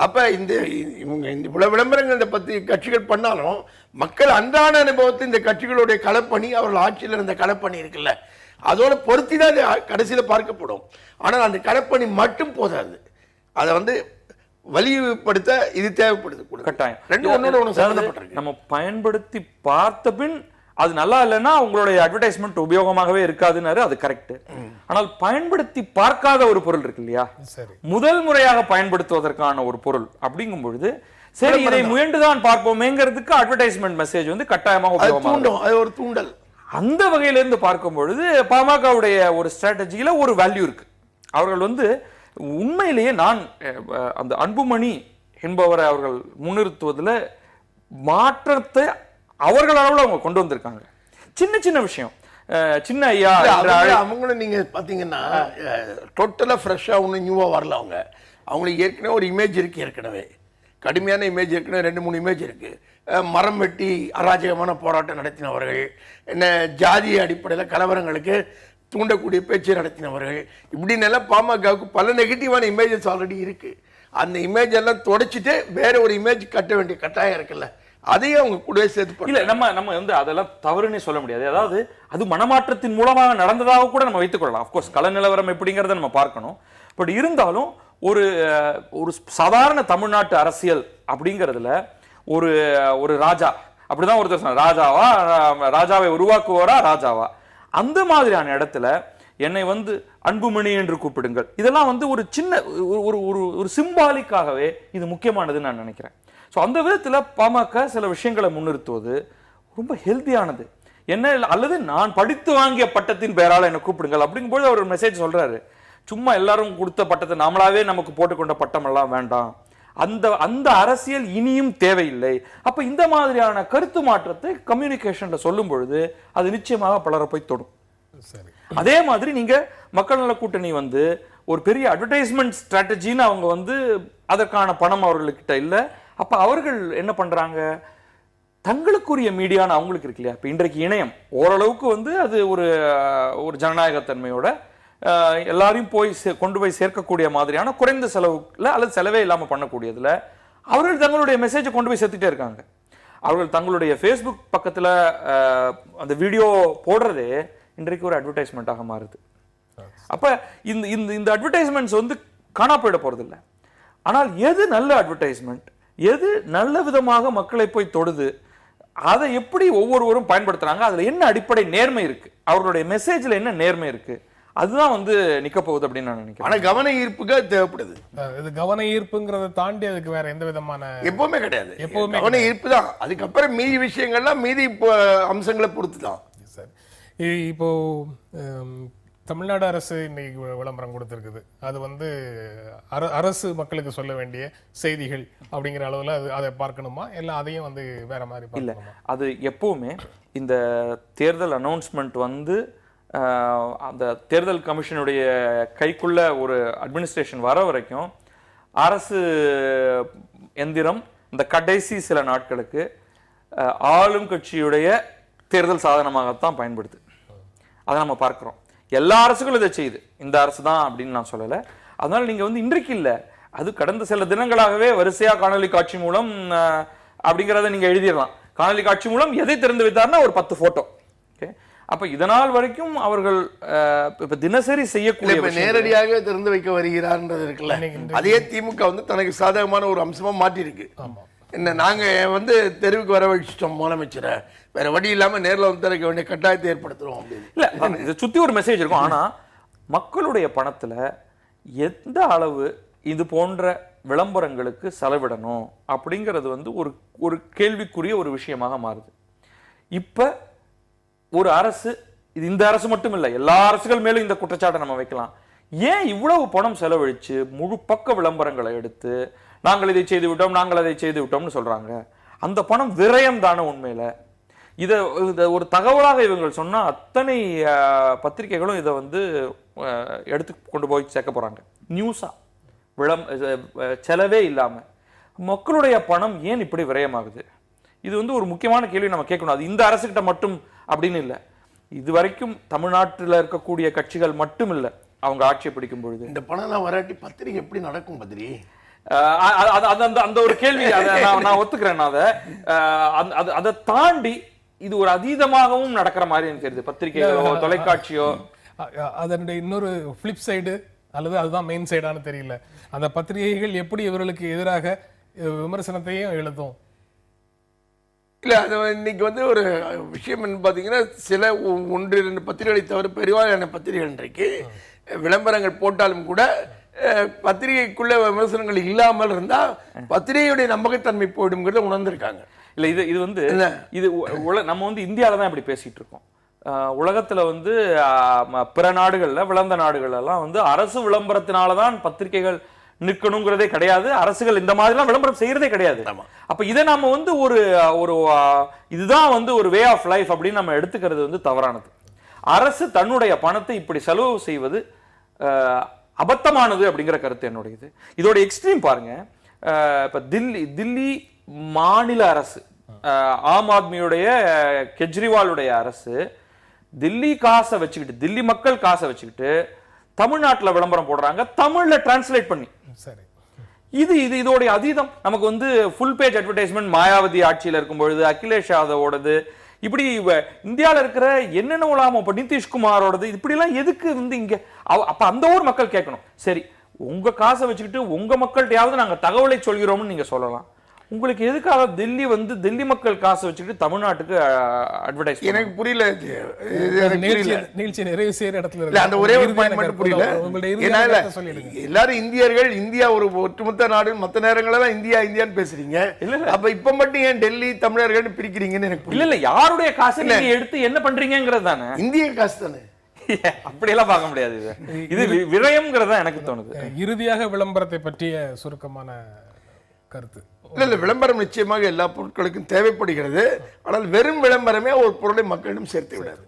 அப்ப இவங்க இவ்வளவு விளம்பரங்கள் பத்தி கட்சிகள் பண்ணாலும் மக்கள் அன்றாட அனுபவத்தில் இந்த கட்சிகளுடைய களப்பணி, அவர்கள் ஆட்சியில் இருந்த களப்பணி இருக்குல்ல, அதோட பொருத்தி தான் கடைசியில பார்க்கப்படும். ஆனால் அந்த களப்பணி மட்டும் போதாது. அதை வந்து வலியுறுத்த இது தேவைப்படுது. கட்டாயம் ரெண்டு ஒன்னோட ஒன்று சம்பந்தப்பட்டிருக்கு. நம்ம பயன்படுத்தி பார்த்த பின் அது நல்லா இல்லைன்னா உங்களுடைய அட்வர்டைஸ்மெண்ட் உபயோகமாகவே இருக்காதுன்னாரு. அது கரெக்ட். ஆனால் பயன்படுத்தி பார்க்காத ஒரு பொருள் இருக்கு இல்லையா, முதல் முறையாக பயன்படுத்துவதற்கான ஒரு பொருள் அப்படிங்கும் பொழுது சரி இதை முயன்றுதான் பார்ப்போமேங்கிறதுக்கு அட்வர்டைஸ்மெண்ட் மெசேஜ் வந்து கட்டாயமாக உபயோகமாகும். அது ஒரு தூண்டல். அந்த வகையில இருந்து பார்க்கும் பொழுது பாமகவுடைய ஒரு ஸ்ட்ராட்டஜியில ஒரு வேல்யூ இருக்கு. அவர்கள் வந்து உண்மையிலேயே நான் அந்த அன்புமணி என்பவரை அவர்கள் முன்னிறுத்துவதில் மாற்றத்தை அவர்கள் அளவில் அவங்க கொண்டு வந்திருக்காங்க. சின்ன சின்ன விஷயம், சின்ன ஐயா அவங்களும் நீங்க பாத்தீங்கன்னா டோட்டலா ஃப்ரெஷ்ஷா ஒன்றும் நியூவா வரல. அவங்களுக்கு ஏற்கனவே ஒரு இமேஜ் இருக்கு, ஏற்கனவே கடுமையான இமேஜ் ஏற்கனவே 2-3 இமேஜ் இருக்கு. மரம் வெட்டி அராஜகமான போராட்டம் நடத்தினவர்கள், என்ன ஜாதிய அடிப்படையில் கலவரங்களுக்கு தூண்டக்கூடிய பேச்சு நடத்தினவர்கள், இப்படின்னு எல்லாம் பாமகவுக்கு பல நெகட்டிவான இமேஜஸ் ஆல்ரெடி இருக்கு. அந்த இமேஜ் எல்லாம் தொடச்சிட்டு வேற ஒரு இமேஜ் கட்ட வேண்டிய கட்டாயம் இருக்குல்ல, அதையும் அவங்க கூட சேர்த்து இல்ல. நம்ம வந்து அதெல்லாம் தவறுன்னு சொல்ல முடியாது. அதாவது அது மனமாற்றத்தின் மூலமாக நடந்ததாக கூட நம்ம வைத்துக் கொள்ளலாம். அப்கோர்ஸ் கள நிலவரம் எப்படிங்கிறத நம்ம பார்க்கணும். பட் இருந்தாலும் ஒரு ஒரு சாதாரண தமிழ்நாட்டு அரசியல் அப்படிங்கிறதுல ஒரு ஒரு ராஜா அப்படிதான் ஒருத்தர் சொன்னார், ராஜாவா ராஜாவை உருவாக்குவாரா ராஜாவா, அந்த மாதிரியான இடத்துல என்னை வந்து அன்புமணி என்று கூப்பிடுங்கள், இதெல்லாம் வந்து ஒரு சின்ன ஒரு ஒரு சிம்பாலிக்காகவே இது முக்கியமானதுன்னு நான் நினைக்கிறேன். ஸோ அந்த விதத்தில் பாமக சில விஷயங்களை முன்னிறுத்துவது ரொம்ப ஹெல்த்தியானது. என்ன அல்லது நான் படித்து வாங்கிய பட்டத்தின் பெயரால் என்னை கூப்பிடுங்கள் அப்படிங்கும்போது அவர் மெசேஜ் சொல்றாரு, சும்மா எல்லாரும் கொடுத்த பட்டத்தை நாமளாவே நமக்கு போட்டுக்கொண்ட பட்டம் எல்லாம் வேண்டாம், அந்த அந்த அரசியல் இனியும் தேவையில்லை. அப்ப இந்த மாதிரியான கருத்து மாற்றத்தை கம்யூனிகேஷன்ல சொல்லும் பொழுது அது நிச்சயமாக பலரை போய் தொடும். அதே மாதிரி நீங்க மக்கள் நல கூட்டணி வந்து ஒரு பெரிய அட்வர்டைஸ்மெண்ட் ஸ்ட்ராட்டஜின்னு அவங்க வந்து அதற்கான பணம் அவர்கள்கிட்ட இல்லை. அப்ப அவர்கள் என்ன பண்றாங்க, தங்களுக்குரிய மீடியான்னு அவங்களுக்கு இருக்கு இல்லையா. இப்ப இன்றைக்கு இணையம் ஓரளவுக்கு வந்து அது ஒரு ஒரு ஜனநாயகத்தன்மையோட எல்லாரையும் போய் கொண்டு போய் சேர்க்கக்கூடிய மாதிரியான குறைந்த செலவுல அல்லது செலவே இல்லாம பண்ணக்கூடியதுல அவர்கள் தங்களுடைய மெசேஜை கொண்டு போய் சேர்த்துட்டே இருக்காங்க. அவர்கள் தங்களுடைய ஃபேஸ்புக் பக்கத்துல அந்த வீடியோ போடுறதே இன்றைக்கு ஒரு அட்வர்டைஸ்மெண்ட்டாக மாறுது. அப்ப இந்த இந்த அட்வர்டைஸ்மெண்ட்ஸ் வந்து காணா போயிட போறது இல்லை. ஆனால் எது நல்ல அட்வர்டைஸ்மெண்ட், எது நல்ல விதமாக மக்களை போய் தொடுது, அதை எப்படி ஒவ்வொருவரும் பயன்படுத்துறாங்க, அதுல என்ன அடிப்படை நேர்மை இருக்கு, அவர்களுடைய மெசேஜ்ல என்ன நேர்மை இருக்கு, அதுதான் வந்து நிக்க போகுது அப்படின்னு நான் நினைக்கிறேன். ஆனா கவன ஈர்ப்புக்கு தேவைப்படுது. இது கவன ஈர்ப்புங்கிறத தாண்டி அதுக்கு வேற எந்த விதமான எப்பவுமே கிடையாது. எப்பவுமே கவன ஈர்ப்பு தான். அதுக்கப்புறம் மீதி விஷயங்கள்லாம் மீதி அம்சங்களை பொறுத்து தான். சார் இப்போ தமிழ்நாடு அரசு இன்னைக்கு விளம்பரம் கொடுத்துருக்குது. அது வந்து அரசு மக்களுக்கு சொல்ல வேண்டிய செய்திகள் அப்படிங்கிற அளவில் அதை பார்க்கணுமா இல்லை அதையும் வந்து வேற மாதிரி பார்க்கணுமா? அது எப்பவுமே இந்த தேர்தல் அனௌன்ஸ்மெண்ட் வந்து அந்த தேர்தல் கமிஷனுடைய கைக்குள்ள ஒரு அட்மினிஸ்ட்ரேஷன் வர வரைக்கும் அரசு எந்திரம் இந்த கடைசி சில நாட்களுக்கு ஆளும் கட்சியுடைய தேர்தல் சாதனமாகத்தான் பயன்படுது. அதை நம்ம பார்க்கிறோம். எல்லா அரசுகளும் இதை செய்யுது. இந்த அரசு தான் அப்படின்னு நான் சொல்லலை. அதனால நீங்க வந்து இன்றைக்கு இல்லை, அது கடந்த சில தினங்களாகவே வரிசையா காணொலி காட்சி மூலம் அப்படிங்கிறத நீங்க எழுதிடலாம். காணொலி காட்சி மூலம் எதை திறந்து வைத்தார்னா ஒரு 10 போட்டோ. ஓகே, அப்ப இதனால் வரைக்கும் அவர்கள் இப்ப தினசரி செய்யக்கூடிய நேரடியாக திறந்து வைக்க வருகிறார்ன்றது இருக்குல்ல, அதே திமுக வந்து தனக்கு சாதகமான ஒரு அம்சமா மாற்றி இருக்கு. என்ன நாங்க வந்து தெருவுக்கு வரவழைச்சிட்டோம் முதலமைச்சரை, வேற வழி இல்லாம நேரில் வந்து திறக்க வேண்டிய கட்டாயத்தை ஏற்படுத்துறோம் அப்படின்னு. இல்ல, இதை சுத்தி ஒரு மெசேஜ் இருக்கும். ஆனா மக்களுடைய பணத்துல எந்த அளவு இது போன்ற விளம்பரங்களுக்கு செலவிடணும் அப்படிங்கிறது வந்து ஒரு கேள்விக்குரிய ஒரு விஷயமாக மாறுது. இப்ப ஒரு அரசு, இது இந்த அரசு மட்டும் இல்லை, எல்லா அரசுகள் மேலும் இந்த குற்றச்சாட்டை நம்ம வைக்கலாம். ஏன் இவ்வளவு பணம் செலவழிச்சு முழு பக்க விளம்பரங்களை எடுத்து நாங்கள் இதை செய்து விட்டோம், நாங்கள் அதை செய்து விட்டோம்னு சொல்றாங்க? அந்த பணம் விரயம் தானே உண்மையில. இதை ஒரு தகவலாக இவங்க சொன்னா அத்தனை பத்திரிகைகளும் இதை வந்து எடுத்து கொண்டு போய் சேர்க்க போறாங்க. நியூஸா செலவே இல்லாம மக்களுடைய பணம் ஏன் இப்படி விரயமாகுது? இது வந்து ஒரு முக்கியமான கேள்வி நம்ம கேட்கணும். அது இந்த அரசுகிட்ட மட்டும் அப்படின்னு இல்லை, இது வரைக்கும் தமிழ்நாட்டில் இருக்கக்கூடிய கட்சிகள் மட்டும் இல்லை. அவங்க ஆட்சியை பிடிக்கும் பொழுது இந்த பணம் வராட்டி பத்திரிகை எப்படி நடக்கும் பத்திரி? அந்த ஒரு கேள்வி நான் ஒத்துக்கிறேன். அதை தாண்டி இது ஒரு அதீதமாகவும் நடக்கிற மாதிரி எனக்கு தெரியுது. பத்திரிகைகளோ தொலைக்காட்சியோ அதனுடைய இன்னொரு பிளிப் சைடு அல்லது அதுதான் மெயின் சைடானு தெரியல. அந்த பத்திரிகைகள் எப்படி இவர்களுக்கு எதிராக விமர்சனத்தையும் எழுதும். இல்லை, அது இன்னைக்கு வந்து ஒரு விஷயம் என்ன பார்த்தீங்கன்னா, சில 1-2 பத்திரிகைகளை தவிர பெருவாரியான பத்திரிகை இன்றைக்கு விளம்பரங்கள் போட்டாலும் கூட பத்திரிகைக்குள்ள விமர்சனங்கள் இல்லாமல் இருந்தா பத்திரிகையுடைய நம்பகத்தன்மை போயிடும்ங்கிறத உணர்ந்திருக்காங்க. இல்ல, இது வந்து இது நம்ம வந்து இந்தியாவில தான் இப்படி பேசிட்டு இருக்கோம். உலகத்துல வந்து பிற நாடுகள்ல, வளர்ந்த நாடுகள் எல்லாம் வந்து அரசு விளம்பரத்தினாலதான் பத்திரிகைகள் நிற்கணுங்கிறதே கிடையாது. அரசுகள் இந்த மாதிரிலாம் விளம்பரம் செய்யறதே கிடையாது. அப்ப இதை நாம வந்து ஒரு இதுதான் வந்து ஒரு வே ஆஃப் லைஃப் அப்படின்னு நம்ம எடுத்துக்கிறது வந்து தவறானது. அரசு தன்னுடைய பணத்தை இப்படி செலவு செய்வது அபத்தமானது அப்படிங்கிற கருத்து என்னுடையது. இதோட எக்ஸ்ட்ரீம் பாருங்க. இப்ப தில்லி மாநில அரசு, ஆம் ஆத்மியுடைய கெஜ்ரிவாலுடைய அரசு தில்லி காசை வச்சுக்கிட்டு, தில்லி மக்கள் காசை வச்சுக்கிட்டு தமிழ்நாட்டுல விளம்பரம் போடுறாங்க, தமிழ்ல டிரான்ஸ்லேட் பண்ணி. இதோடைய அதீதம். நமக்கு வந்து ஃபுல் பேஜ் அட்வர்டைஸ்மெண்ட் மாயாவதி ஆட்சியில் இருக்கும் பொழுது, அகிலேஷ் யாதவோடது, இப்படி இந்தியாவில் இருக்கிற என்னென்ன உலாமோ இப்ப நிதிஷ்குமாரோடது, இப்படி எல்லாம் எதுக்கு வந்து இங்க? அப்ப அந்த ஊர் மக்கள் கேட்கணும், சரி உங்க காசை வச்சுக்கிட்டு உங்க மக்கள்கிட்டயாவது நாங்க தகவலை சொல்கிறோம்னு நீங்க சொல்லலாம். உங்களுக்கு எதுக்காக தில்லி மக்கள் காசு வச்சுக்கிட்டு தமிழ்நாட்டுக்கு அட்வர்டைஸ்? எனக்கு புரியல. நிகழ்ச்சி நிறைவு செய்யற இடத்துல இல்ல, அந்த ஒரே ஒரு பாயிண்ட் மட்டும் புரியல. எல்லாரும் இந்தியர்கள், இந்தியா ஒரு ஒட்டுமொத்த நாடு, மத்த நேரங்களெல்லாம் இந்தியா இந்தியான்னு பேசுறீங்க. அப்ப இப்ப மட்டும் ஏன் டெல்லி தமிழர்கள் பிரிக்கிறீங்கன்னு எனக்கு புரியல. இல்ல, யாருடைய காசு நீங்க எடுத்து என்ன பண்றீங்கிறது தானே. இந்திய காசு தானே. அப்படியெல்லாம் பார்க்க முடியாது. இது விரயம்ங்கிறதா எனக்கு தோணுது. இறுதியாக விளம்பரத்தை பற்றிய சுருக்கமான கருத்து. இல்ல, விளம்பரம் நிச்சயமாக எல்லா பொருட்களுக்கும் தேவைப்படுகிறது. ஆனால் வெறும் விளம்பரமே ஒரு பொருளை மக்களிடம் சேர்த்து விடாது.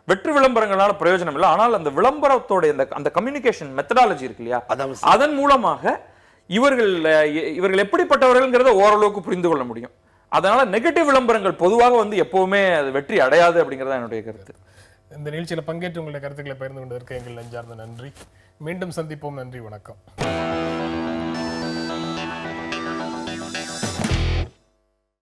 வெற்று விளம்பரங்களால பிரயோஜனம் இல்லை. ஆனால் அந்த விளம்பரத்தோட அந்த கம்யூனிகேஷன் மெத்தடாலஜி இருக்கு இல்லையா, அதன் மூலமாக இவர்கள் எப்படிப்பட்டவர்கள்ங்கிறத ஓரளவுக்கு புரிந்து கொள்ள முடியும். அதனால நெகட்டிவ் விளம்பரங்கள் பொதுவாக வந்து எப்பவுமே அது வெற்றி அடையாது அப்படிங்கறத என்னுடைய கருத்து. இந்த நிகழ்ச்சியில பங்கேற்று உங்களுடைய கருத்துக்களை பகிர்ந்து கொண்டிருக்க எங்கள் நெஞ்சார்ந்த நன்றி. மீண்டும் சந்திப்போம். நன்றி, வணக்கம்.